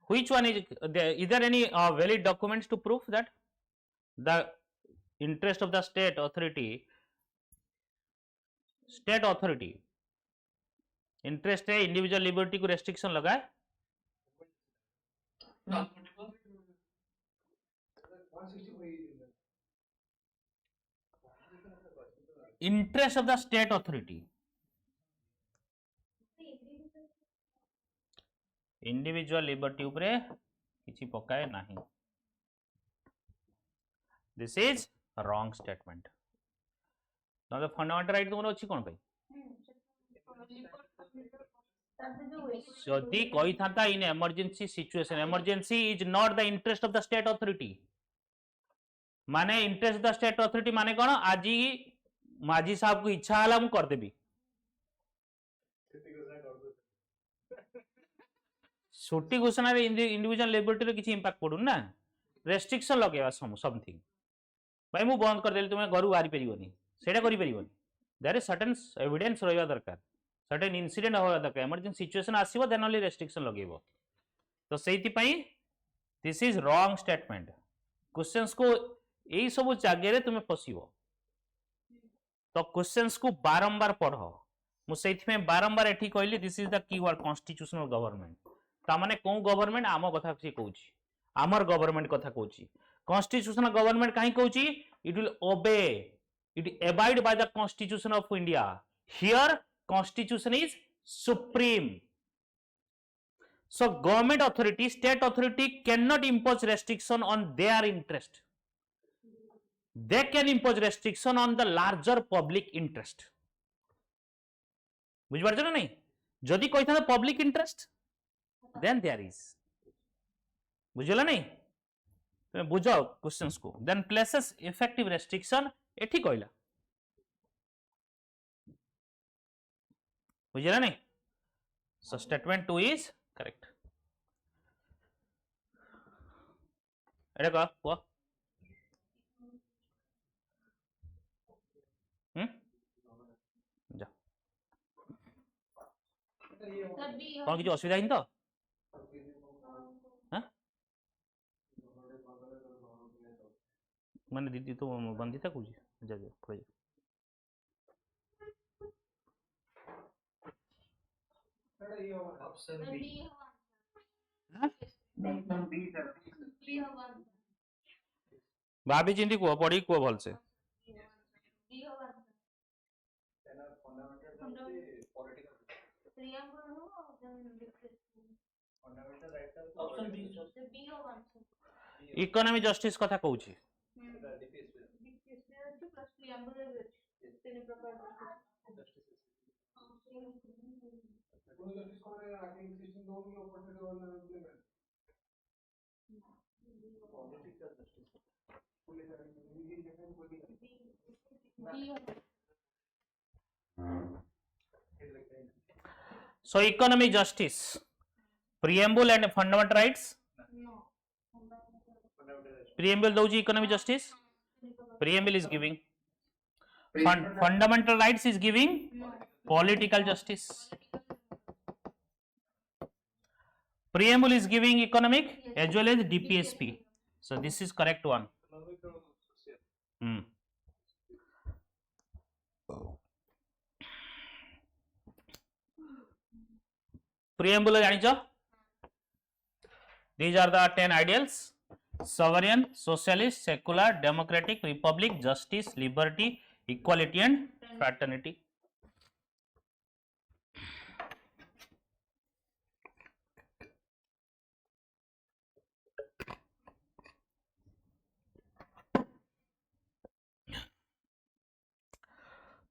Which one is there? Is there any valid documents to prove that the interest of the state authority interest है individual liberty को restriction लगाए? No. interest of the state authority, individual liberty उपरे किछि पकाए नाही. This is wrong statement. Now the fundamental right तुमर अछि कोन भाई जदि कहि थाता इन emergency situation, emergency is not the interest of the state authority. माने interest of the state authority माने कोन आजी माजी साहब को इच्छा हला मु कर देबी छुट्टी घोषणा रे इंडिविजुअल लिबर्टी रे किछि इंपैक्ट पडु ना रेस्ट्रिक्शन लगेवा समथिंग भाई मु बंद कर देली तुमे घर बाहरी परिबोनी सेटा करि परिबोनी देयर इज सर्टेन एविडेंस रहबा दरकार सर्टेन इंसिडेंट होबा दरकार इमरजेंसी सिचुएशन आसीबो देन ओनली रेस्ट्रिक्शन लगेबो तो सेति पई this is wrong statement questions को एई सब जागे रे तुमे फसिबो तो क्वेश्चंस को बारंबार पढ़ो मु सेति में बारंबार एठी कहली this is the keyword constitutional government ता माने को गवर्नमेंट आम कथा से कहूची आमर गवर्नमेंट कथा कहूची कॉन्स्टिट्यूशनल गवर्नमेंट काहे कहूची it will obey it abide by the constitution of India here constitution is supreme so government authority state authority cannot impose restriction on their interest they can impose restriction on the larger public interest बुझ पारछ ना नहीं जदि कहि था public interest then there is बुझला नहीं तुम बुझाओ क्वेश्चंस को देन प्लेसेस इफेक्टिव रेस्ट्रिक्शन एठी कहला बुझला नहीं सो स्टेटमेंट 2 इज करेक्ट एटा का को जा कौन किसी असुविधा हिं तो मैंने दीदी तो बंदी था कुछ जा जा पढ़ जा Option B. भाभी चिंती को पढ़ी को भल से Option B. इकोनॉमी जस्टिस कथा कहूची so economic justice preamble and fundamental rights preamble doji economic justice preamble is giving fundamental rights is giving political justice preamble is giving economic as well as DPSP so this is correct one preamble जानिछ these are the 10 ideals sovereign socialist secular democratic republic justice liberty equality and fraternity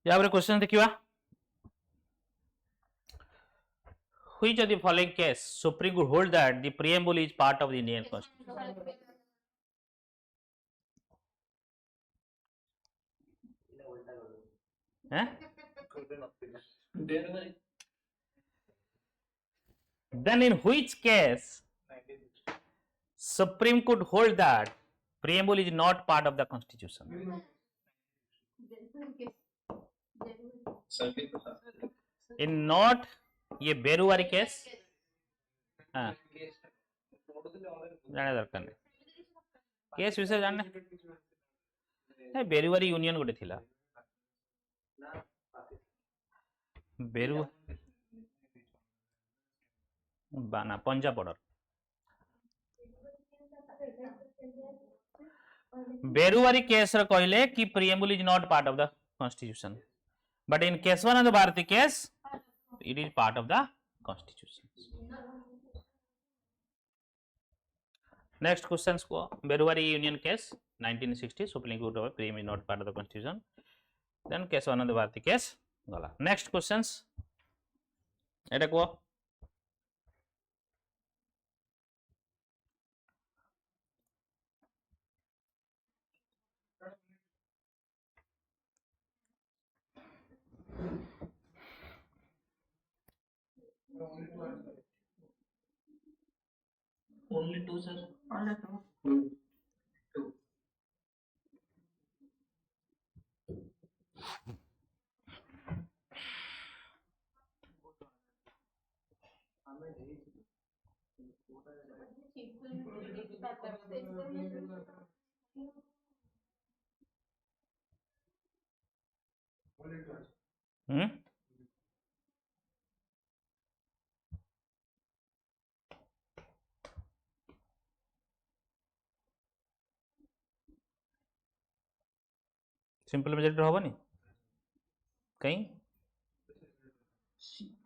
यहाँ question देखिए which of the following case Supreme Court hold that the preamble is part of the Indian Constitution then in which case Supreme Court hold that preamble is not part of the Constitution in not ये बेरुवारी case हाँ जाने दरकार नहीं case विषय जानने नहीं बेरुवारी union गोटे थिला बेरु बाना पंजाब बॉर्डर बेरुवारी केस रे कहले कि preamble is not part of the constitution, but in case 1 of the Bharati case it is part of the constitution. Next questions को बेरुवारी union case 1960 Supreme Court of preamble is not part of the constitution, then case 1 of the Bharati case गला. Next questions एटा को Only two, sir. Only two. Simple majority होबनी कहीं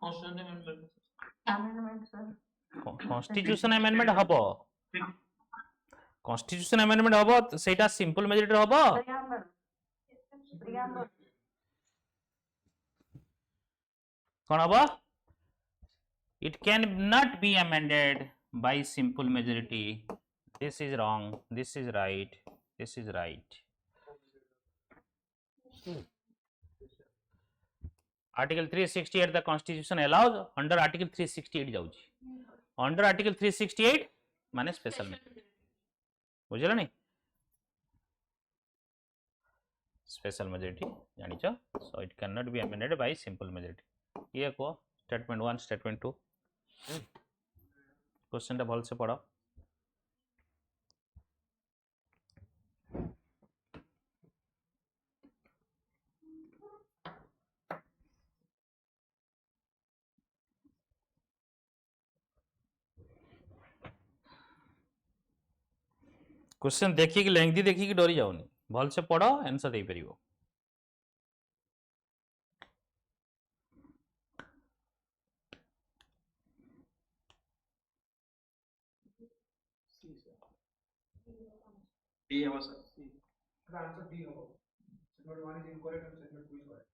Constitutional amendment. Amendment, sir. Constitution amendment हबो constitution amendment हबो सेटा simple majority हबो Preamble. Preamble. कौन हबो it can not be amended by simple majority. This is wrong, this is right, this is right. Article 368 the constitution allows, under article 368 जाउची, under article 368 माने special majority बुझिला नहीं special majority जानिछ, so it cannot be amended by simple majority. ये को statement 1 statement 2 question टा भल से पढ़ो. क्वेश्चन देखिए कि लेंथी देखिए कि डरी जाओनी, भल से पढ़ो आंसर दे परिबो. D होगा sir. The answer D होगा. Segment 1 is incorrect and segment 2 is correct.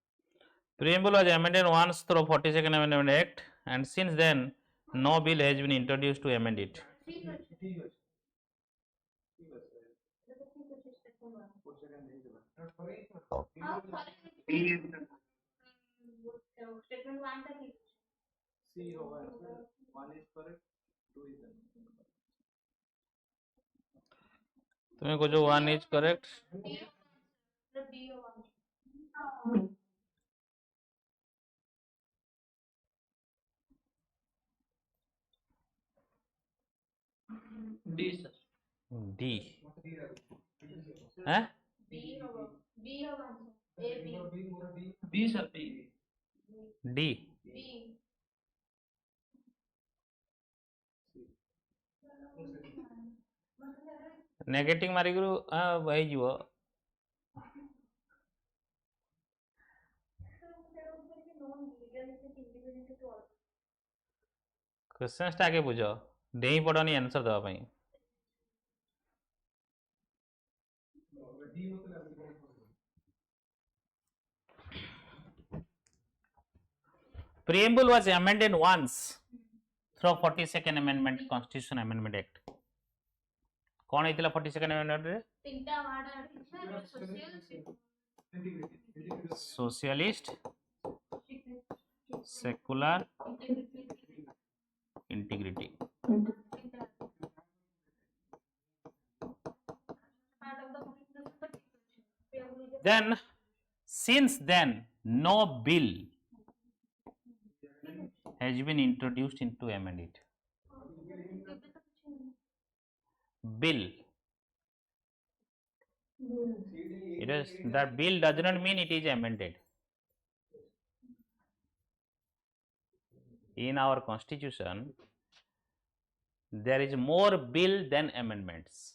Preamble was amended once through 42nd Amendment Act, and since then no bill has been introduced to amend it. ठीक है. ठीक है. Statement 1 था ठीक. C होगा answer. 1 is correct, 2 is correct. तुम्हें को जो 1 is correct, D होगा. D sir. D हैं B होगा. B होगा. A B. B sir. B. D B. Negative मारी गुरु भाई जीवो क्वेश्चन टा आगे बुझो देही पड़नी आंसर दवा पई. Preamble was amended once through 42nd Amendment Constitution Amendment Act. कौन है 42nd Amendment रे? तीनटा ward socialist secular integrity. Then since then no bill has been introduced into amend it. Bill, it is that bill does not mean it is amended. In our constitution there is more bill than amendments.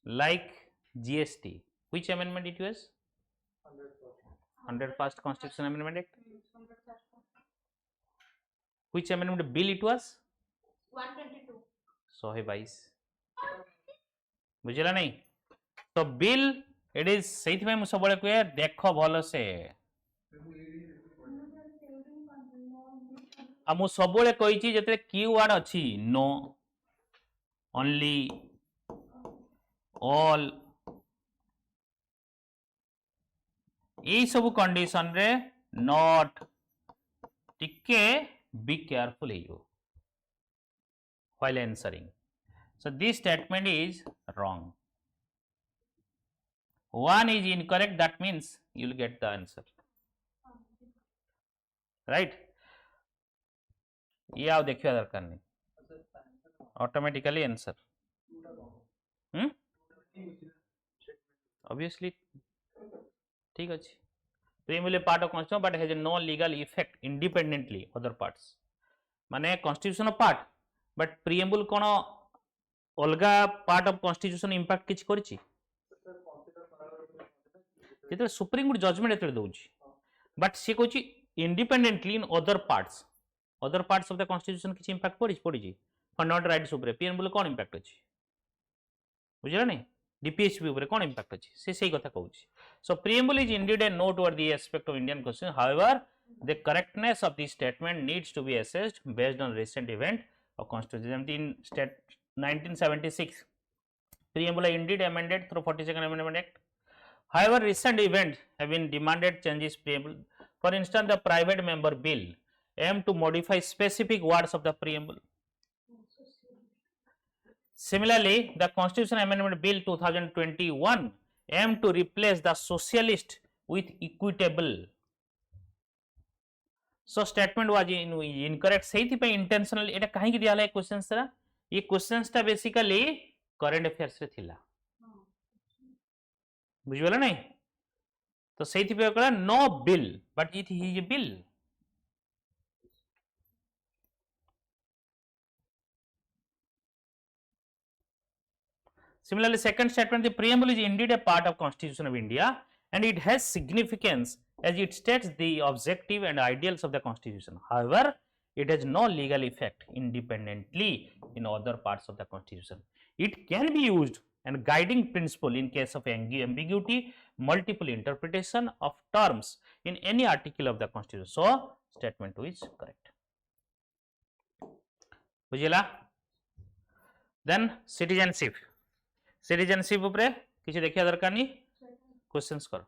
Like GST, which amendment it was? 101st Constitution Amendment Act. Which amendment bill it was? 122. 122 बुझिला नहीं तो bill it is सेइथ में सब बळे कहे देखो भलो से आ मु सब बळे कहि छी जते कीवर्ड अछि नो ओनली ऑल ए सब कंडीशन रे नॉट टिके बी केयरफुल हो while answering. So this statement is wrong. One is incorrect, that means you will get the answer. Right? ये आओ देखिए दरकार नहीं ऑटोमेटिकली आंसर obviously ठीक अछि preamble part of constitution but has no legal effect independently other parts माने constitution part but preamble कोन अलगा पार्ट ऑफ कॉन्स्टिट्यूशन इंपैक्ट किछ करछि जेते सुप्रीम कोर्ट जजमेंट एते दोछि बट से कोछि independently in other parts of the constitution किछ इंपैक्ट पड़छि फंडामेंटल राइट्स ऊपर प्रीएम्बल कोन इंपैक्ट अछि बुझिला नहीं डीपीएचपी ऊपर कोन इंपैक्ट अछि से सही कथा कहउछि so preamble is indeed a noteworthy aspect of Indian constitution however the correctness of this statement needs to be assessed based on recent event of constitution in state 1976 preamble indeed amended through 42nd amendment act however recent events have been demanded changes preamble for instance the private member bill aimed to modify specific words of the preamble. Similarly, the Constitution Amendment Bill 2021 aimed to replace the socialist with equitable. So statement was incorrect. सही पे intentional एटा कहीं की दिया है questions रा ये questions टा basically current affairs रे थिला बुझिबला नहीं तो सही पे कला no bill but it is a bill Similarly, second statement, the preamble is indeed a part of Constitution of India and it has significance as it states the objective and ideals of the Constitution. However, it has no legal effect independently in other parts of the Constitution. It can be used and guiding principle in case of ambiguity, multiple interpretation of terms in any article of the Constitution. So, statement 2 is correct. Bujila? Then citizenship. Citizenship उपरे किसी देखिया दरकार नहीं questions करो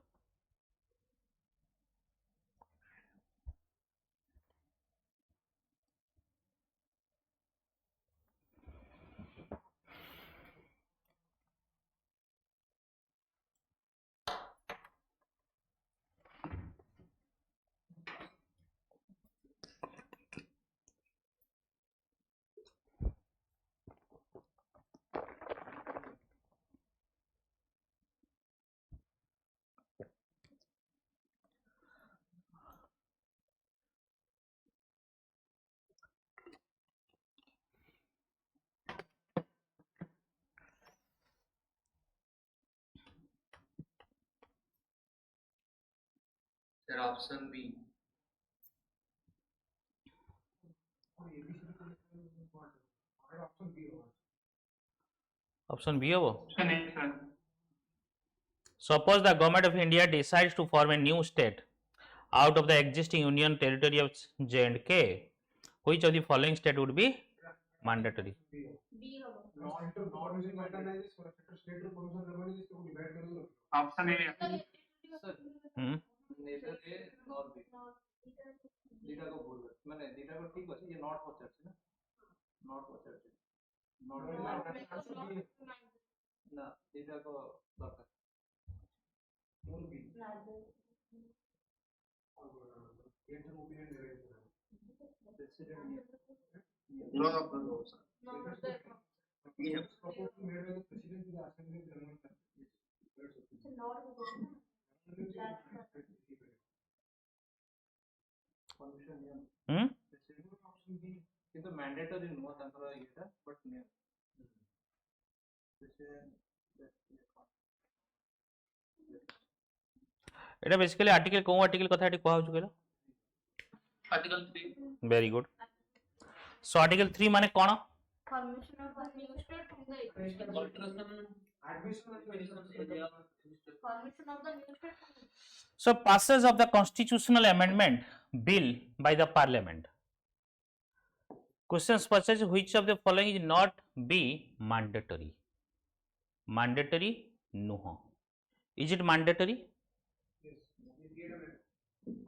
Sir, option B. Option B हो suppose the government of India decides to form a new state out of the existing union territory of J&K which of the following state would be mandatory B होगा Option A. Nature ए और B दिटा को भूल माने दिटा को ठीक अछि ये not पचारछि ना नॉट पचारछि नॉट ना दिटा को दरकार केवल बी एक जन opinion they No, no, no, sir. We have proposed to made by the president to the assembly of the କିନ୍ତୁ ମ୍ୟାଣ୍ଡେଟୋରୀ ନୁହଁ ତାଙ୍କର ଇଏଟା ବଟ୍ এটা বেসিক্যালি আর্টিকেল কোন আর্টিকেল কথা এটি কোয়া হচ্ছে কইলো Article 3. Very good so article 3 মানে কোন Formation of the new state from the existing. Formation of the new state from the so passage of the constitutional amendment bill by the parliament questions purchase which of the following is not be mandatory mandatory nuho is it mandatory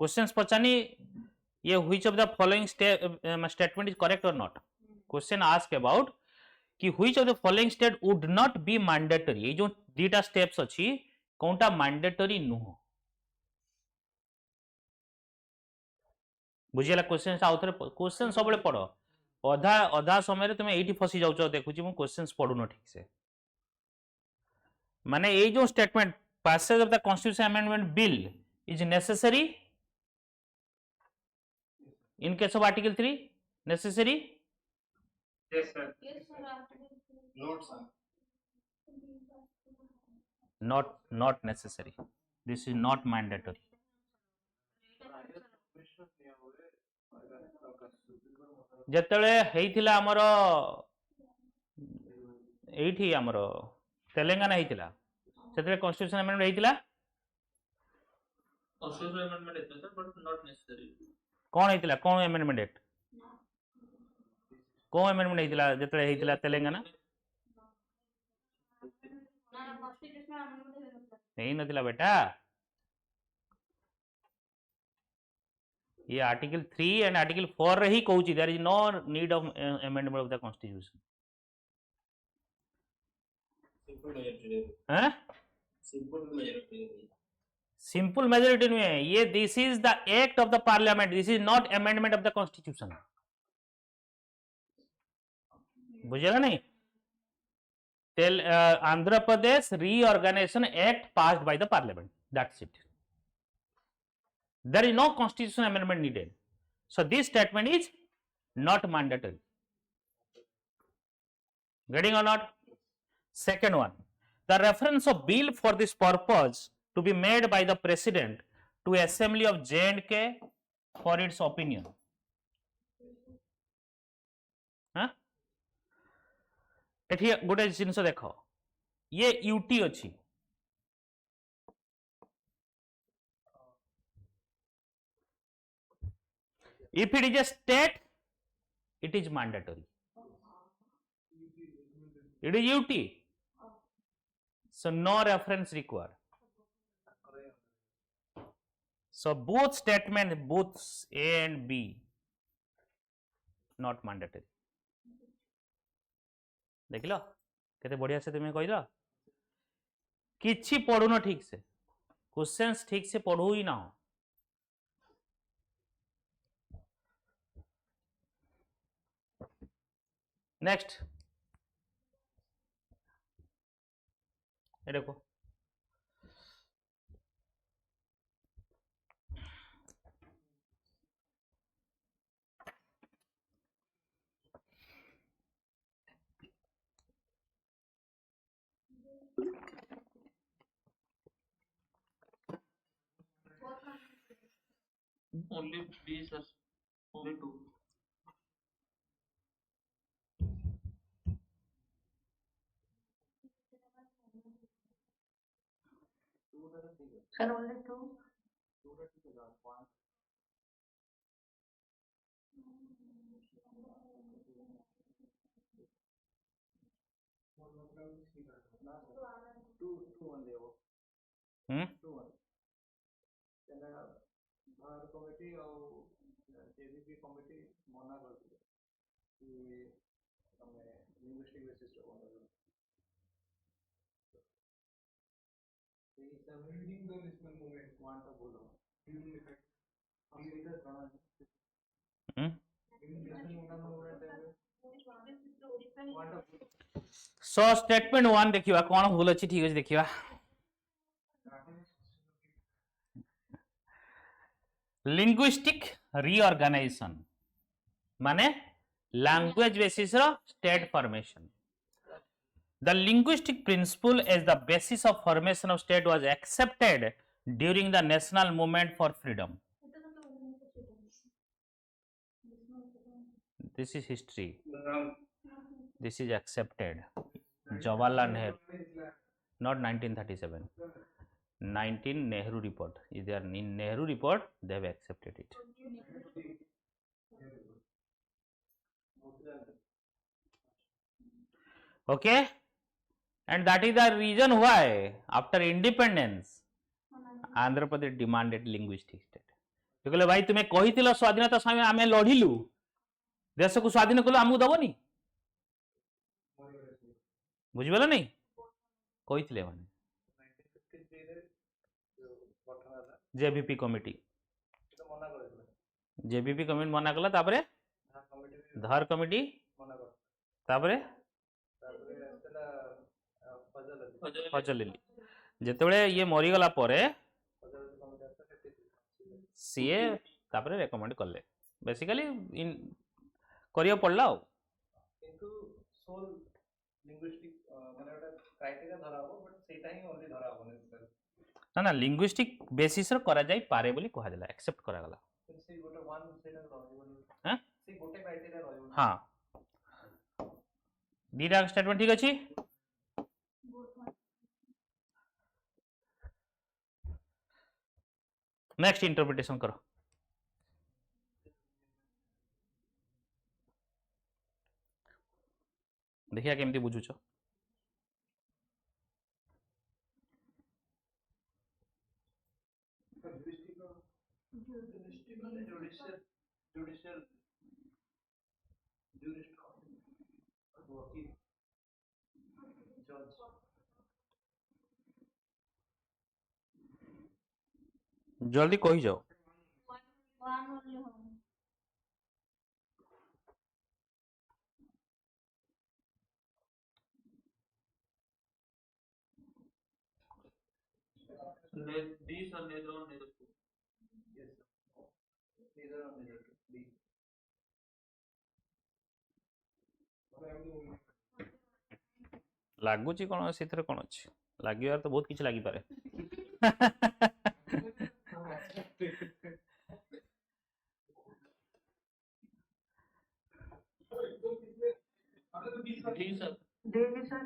questions pachani ye which of the following statement is correct or not question ask about कि which of the following state would not be mandatory ये जो दीटा steps अछि कोनटा mandatory नुहो बुझियला question आउथरे question सबले पढो अधा अधा समय रे तुमे एठी फसी जाउछो देखुची मु क्वेश्चंस पढुनो ठीक से माने ए जो statement passage of the constitution amendment bill is necessary in case of article 3 necessary Yes, sir. yes sir article Note, sir. not necessary this is not mandatory ଯେତେବେଳେ ହେଇଥିଲା ଆମର ଏଇଠି ଆମର ତେଲେଙ୍ଗାନା ହେଇଥିଲା ସେତେବେଳେ କନଷ୍ଟିଟ୍ୟୁସନ ଆମେଣ୍ଡମେଣ୍ଟ ହେଇଥିଲା Constitutional amendment is there, but not necessary. କଣ ହେଇଥିଲା କଣ ଆମେଣ୍ଡମେଣ୍ଟ ଏକ୍ଟ କୋଉ ଆମେଣ୍ଡମେଣ୍ଟ ହେଇଥିଲା ଯେତେବେଳେ ହେଇଥିଲା ତେଲେଙ୍ଗାନା ନା constitutional amendment ହେଇ ନଥିଲା ବେଟା ये आर्टिकल 3 एंड आर्टिकल 4 रे ही कहूची there is no need of amendment of the constitution Simple majority. हैं Simple majority. सिंपल मेजॉरिटी नुहे ये this is the act of the parliament this is not amendment of the constitution बुझेगा नहीं Andhra Pradesh reorganization act passed by the parliament that's it there is no constitutional amendment needed so this statement is not mandatory getting or not second one the reference of bill for this purpose to be made by the president to assembly of J&K for its opinion एठी गोटे जिनस देख ये UT अच्छी if it is a state it is mandatory it is UT so no reference required so both statement both A and B not mandatory देखिल केते बढ़िया से तुम्हें कहल किछि पढ़ुन ठीक से क्वेश्चंस ठीक से पढ़ू ही ना हो नेक्स्ट ये देखो Only B, sir. Only 2. Sir, only two. बाहर कमिटी और जेबीपी कमिटी मना कर दिए कि हमें लिंग्विस्टिक बेसिस पे बना दो तो इस रीडिंग द लिस्टमेंट मूवमेंट वांट टू बोलो रीडिंग इफेक्ट हम इधर जाना सो स्टेटमेंट 1 देखिवा कोन भूल अछि ठीक अछि देखिवा लिंग्विस्टिक रीऑर्गेनाइजेशन माने language basis ର state formation. The linguistic principle as the basis of formation of state was accepted during the national movement for freedom. This is history. This is accepted. Jawaharlal Nehru, not 1937. 19 Nehru report. Is there in Nehru report? They have accepted it. Okay, and that is the reason why after independence Andhra Pradesh demanded linguistic state. कहले भाई तुम्हें कहिथिल स्वाधीनता समय आमे लढिलु देश को स्वाधीन कलो आमु दबनी बुझिबला नहीं कहिथिले माने 1953 रे जो गठन होला जेबीपी कमिटी तो मना करथिले जेबीपी कमिटी मना कला तापरे धार कमिटी मना कर तापरे तापरे आस्तला फजल अली जेतेबेले ये मरी गला परे फजल कमिटी आस्तला सीए तापरे रेकमेंड करले बेसिकली इन करियो पड़ला किंतु सोल लिंग्विस्टिक माने एउटा क्राइटेरिया धरा हो बट सेटा ही ओनली धरा हो सर ना ना लिंग्विस्टिक बेसिस रो करा जाई पारे बोली कहा जाला एक्सेप्ट करा गला से गोटे वन सेटा रहबो हैं से गोटे क्राइटेरिया रहबो हां दीटा स्टेटमेंट ठीक अछि नेक्स्ट इंटरप्रिटेशन करो देखिया केमती बुझुछ जुडिशियल जूरिस्ट वकील जज जल्दी कही जाओ One only home. These are neither one, neither two. yes neither one neither two B लागुची कोन सेथरे कोन अछि लागियार तो बहुत किछ लागी पारे These are Devi sir.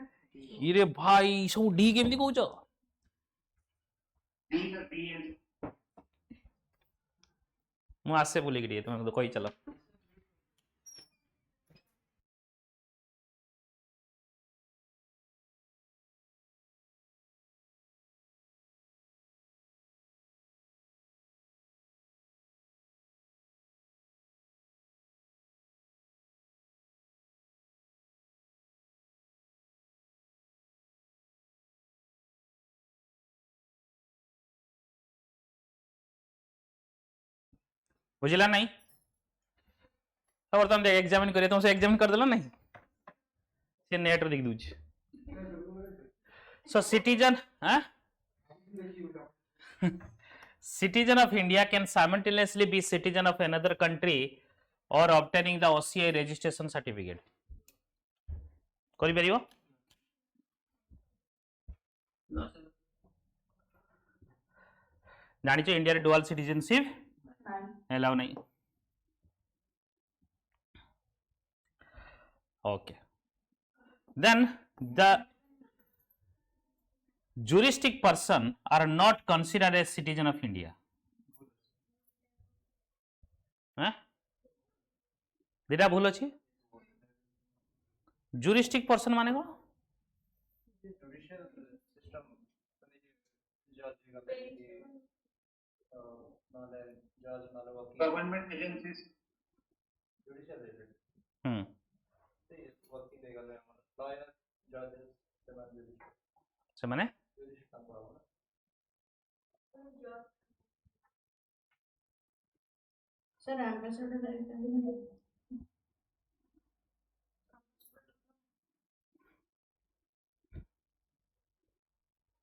इरे भाई सब डी केमती कहउछ मु आसे बोली कि तुम तो कहि चलो बुझला नहीं बर्तमान देख एग्जामिन करिए तुमसे एग्जामिन कर देला नहीं से नेट रे देख दूछ सो सिटीजन हां citizen of India can simultaneously be citizen of another country or obtaining the OCI registration certificate करि परियो no, sir. जानि छ इंडिया रे डुअल सिटीजनशिप allow नहीं okay then the juristic person are not considered as citizen of India दिटा भूल अछि juristic person माने कोन judicial system माने जज नाले जज नाले वकील गवर्नमेंट एजेंसीज जुडिशियल रिलेटेड से वकील गले लॉयर जजेस से माने जुडिशियल काम करा Sir, ambassador director.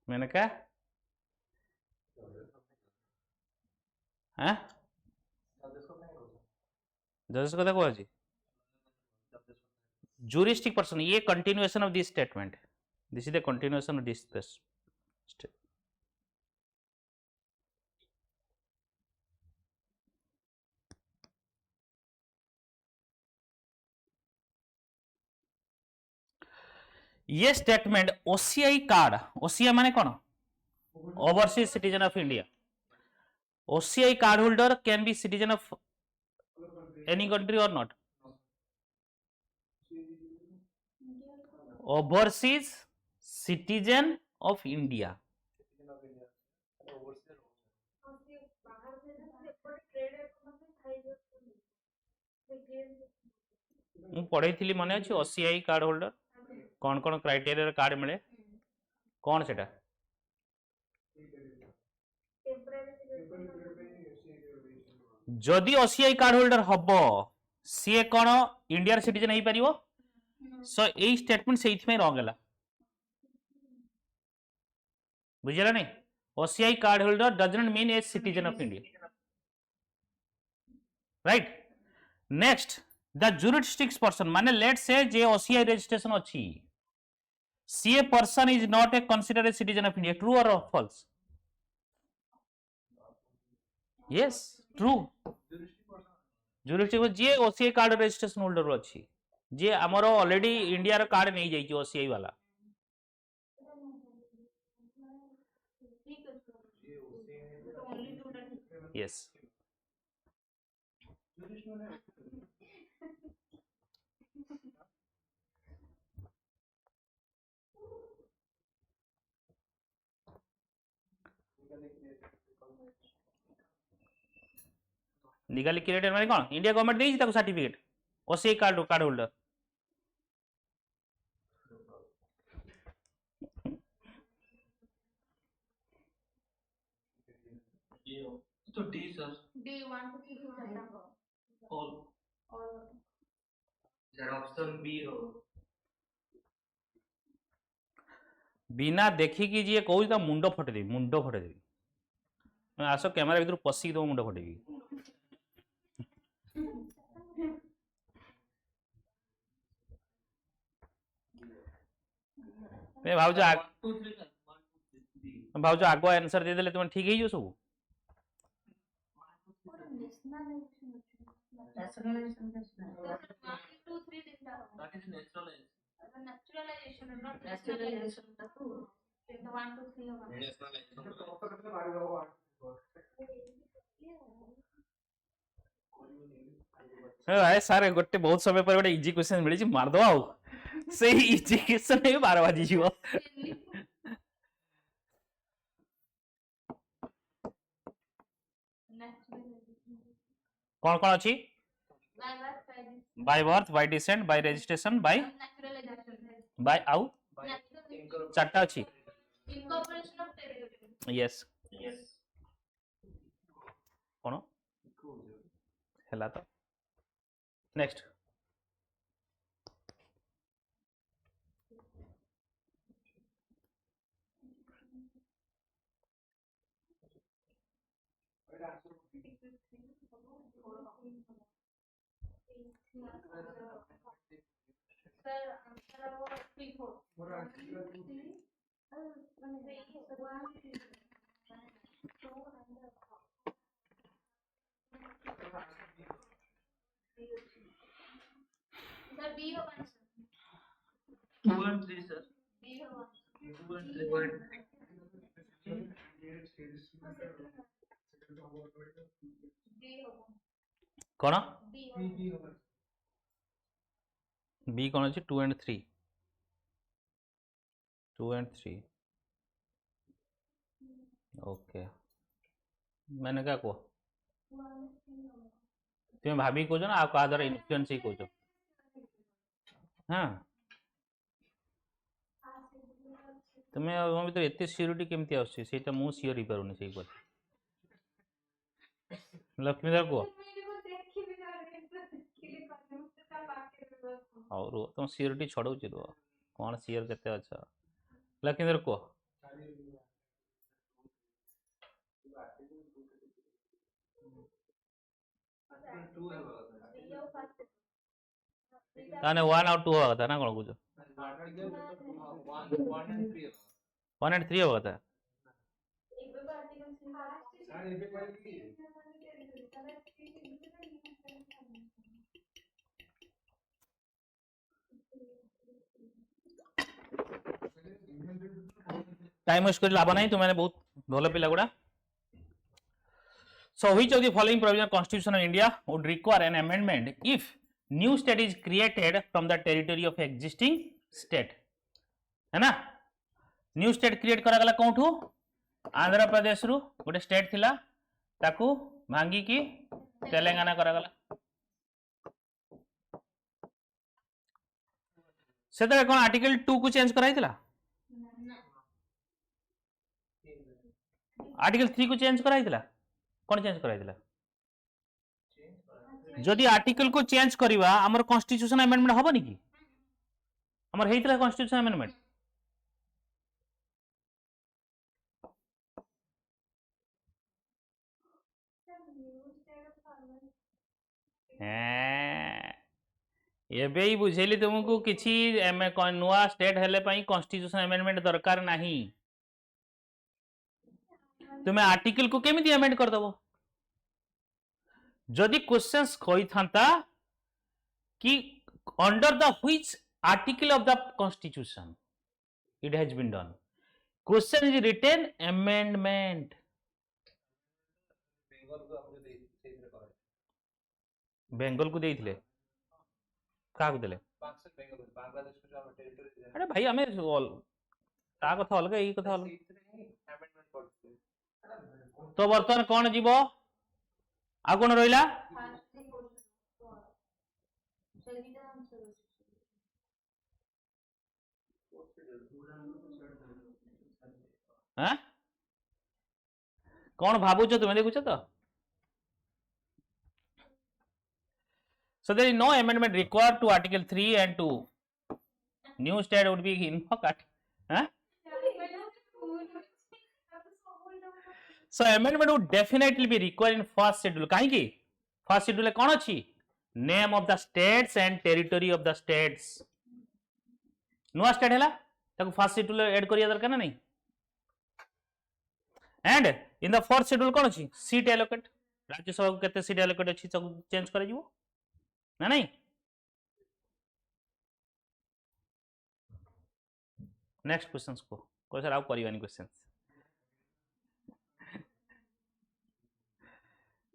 मैंने क्या हैं जजेस को नहीं होता जजेस कथा को अछि juristic person, ये continuation of this statement. This is the continuation of this statement. ये स्टेटमेंट ओसीआई कार्ड, ओसीआई माने कौन? Overseas citizen of India. OCI card holder can be citizen of any country or not? Overseas citizen of India. ମୁଁ ପଢେଇଥିଲି ମନେ ଅଛି OCI card holder कौन कौन criteria card मिले कौन सेटा जदि OCI कार्ड होल्डर हबो सी कौन इंडिया सिटीजन हो पारिबो सो ए स्टेटमेंट सेइथमे रंग हला बुझिला नहीं OCI card holder does not mean a citizen of India right next the jurisdiction person माने लेट से जे OCI रजिस्ट्रेशन अछि सी a person is not a consider a citizen of India true और false yes true jurisdiction जे OCI card registration holder अछि जे हमर already India रो card नहीं जाई OCI वाला यस लीगली क्रिएटेड माने कौन इंडिया गवर्नमेंट देई ताको सर्टिफिकेट OCI कार्ड होल्डर तो D sir. D 1 to 3 All. all Sir option B हो. बिना देखी कि जी कहू तो मुंड फटेदेवी आस कैमेरा भीतर पशिक दो मुंड फटेबी भाज 1 2 3 sir. 1 2 3 D. भाज आगुआ आंसर देदेले तुम ठीक है सब Nationalization is not. 1 2 3 dinta That is naturalized. naturalization not Nationalization too. the 1 2 3 1 Naturalization. अरे सारे गोटे बहुत समय पर गोटे इजी क्वेश्चन मिली मारद आउ से इजी क्वेश्चन 12 बाजी जीव कौन कौन अच्छी by birth by descent by registration by by आउ चारटा अच्छी incorporation of territory yes Yes. कौन हैला तो next sir answer about 3 4 sir B ho answer 2 and 3 sir. B ho 2 and 3 point. D ho कौन D ho बी कौन अच्छी 2 and 3 2 and 3 okay मैंने क्या कह तुम्हें भाभी कह ना आपको आधार इन्फ्लुएंस ही कह हाँ तुम्हें मो भर एत सियोरीटी केमती आसटा मुझे सियोर हो पारे से लक्ष्मीधर कह और रुह तुम सियोरीटी छड़ाऊँ रुह कौन सियोर के अच्छा लक्ष्मीधर कह ताने 1 और 2 होगा था ना कौन कुछ Article 1 and 3 1 and 3 होगा था sir ଏବେ କହିଲି टाइम वेस्ट कर लाभ नहीं तुमने बहुत भल पिला गुड़ा So which of the following provision of Constitution of India would require an amendment if new state is created from the territory of existing state है ना न्यू स्टेट क्रिएट करा गला कोठू आंध्र प्रदेश रु गोटे स्टेट थिला ताकू भांगी की तेलंगाना करा गला सेतरे कोन आर्टिकल 2 को चेंज कराइतिला आर्टिकल 3 को चेंज कराइतिला कोन चेंज कराइतिला जदि आर्टिकल को चेंज करिवा हमर कॉन्स्टिट्यूशन अमेंडमेंट हबो नी की हमर हेइतला कॉन्स्टिट्यूशन अमेंडमेंट एबे ही बुझेली तुमको किछि नुआ स्टेट हेले पई कॉन्स्टिट्यूशन अमेंडमेंट दरकार नहीं तुम्हें आर्टिकल को केमिति अमेंड कर दबो जदि क्वेश्चंस कहि थांता कि under the which article of the constitution it has been done question is written amendment Bengal को देइथिले का को देले बांग्लादेश को जो टेरिटरी अरे भाई हमें ता कथा अलग ई कथा अलग अमेंडमेंट करते तो वर्तमान कौन जीवो आ कौन रहिला हैं कौन भाबुछ तुमे देखुछ तो so there is no amendment required to article 3 and 2 new state would be invoked huh? So amendment would definitely be required in first schedule काहे की first schedule कौन अछि name of the states and territory of the states नुआ state हैला ताको first schedule add करिया दरकार ना नहीं and in the fourth schedule कौन अछि सीट एलोकेट राज्यसभा को केते सीट एलोकेट अछि चेंज कर जिवो ना नहीं नेक्स्ट क्वेश्चंस को कोई सर आप करिवानी क्वेश्चंस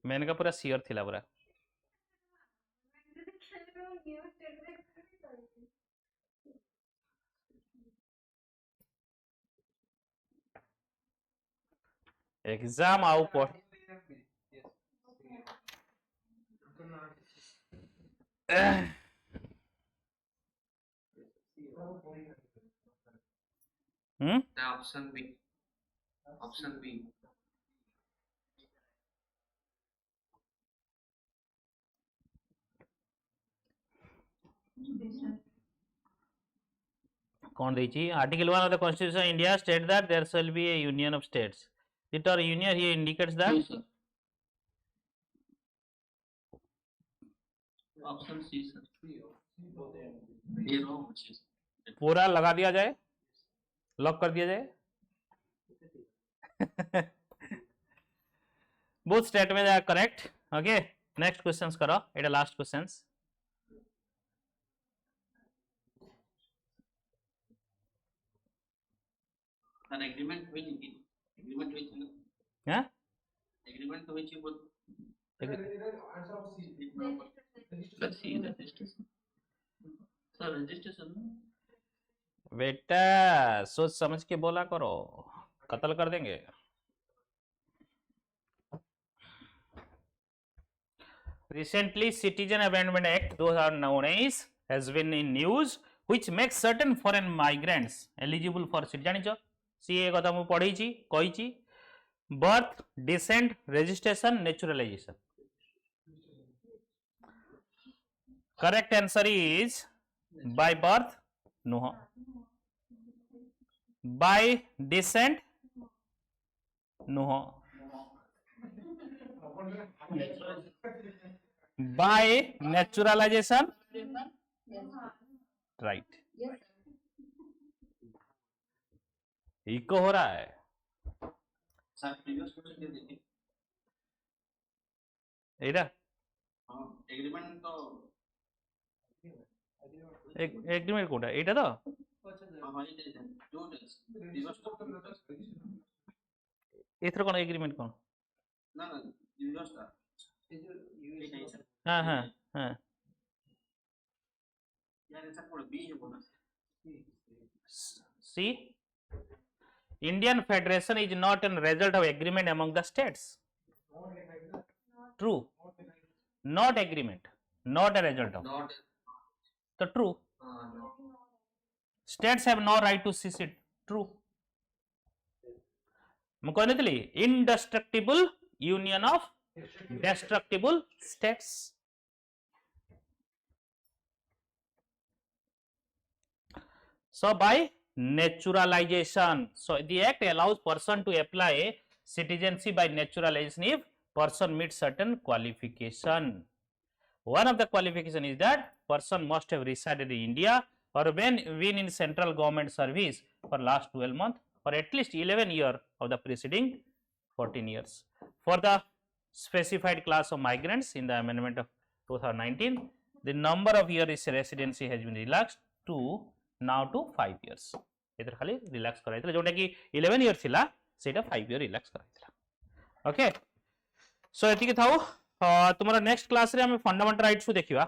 मैंने का पूरा सियर थिला पूरा एग्जाम आउ पढ़ Option B. Option B. कौन देछि article 1 of the constitution of India state that there shall be a union of states the term union here indicates that No, sir. Option C, sir. ये wrong है. पूरा लगा दिया जाए lock कर दिया जाए both statements are correct okay next questions करो एटा last questions An agreement which हैं agreement which you put. Answer of C Let's see registration. Sir, registration. बेटा सोच समझ के बोला करो कत्ल कर देंगे Recently, Citizen Amendment Act 2019 has been in news, which makes certain foreign migrants eligible for citizenship. See, ये कथा मु पढ़ी छी, कही छी, birth, descent, registration, naturalization. Correct answer is by birth, no. By descent, no. By naturalization right Yes. Eco हो रहा है सर प्रीवियस क्वेश्चन दे देखिए एटा हां एग्रीमेंट तो एग्रीमेंट कोटा एटा तो हां ये दे जो प्रीवियस एथर कोन एग्रीमेंट कोन ना ना प्रीवियस था हां हां हां यार ऐसा कोड बी है बोला सी Indian Federation is not a result of agreement among the states. True. Not agreement. Not a result of. Not So true. States have no right to secede. True. ମୁଁ କହିନଥିଲି indestructible union of destructible states. So by naturalization, so the act allows person to apply citizenship by naturalization if person meets certain qualification. One of the qualification is that person must have resided in India or been in central government service for last 12 months or at least 11 years of the preceding 14 years. For the specified class of migrants in the amendment of 2019, the number of years residency has been relaxed to now to 5 years. एथर खाली relax कराइतला जोटा कि 11 year थिला सेटा 5 year relax कराइतला okay so एति के थाउ तुमरा next class रे हम फंडामेंटल राइट्स देखिबा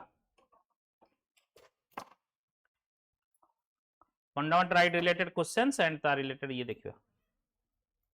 fundamental right related questions and ता रिलेटेड ये देखिबा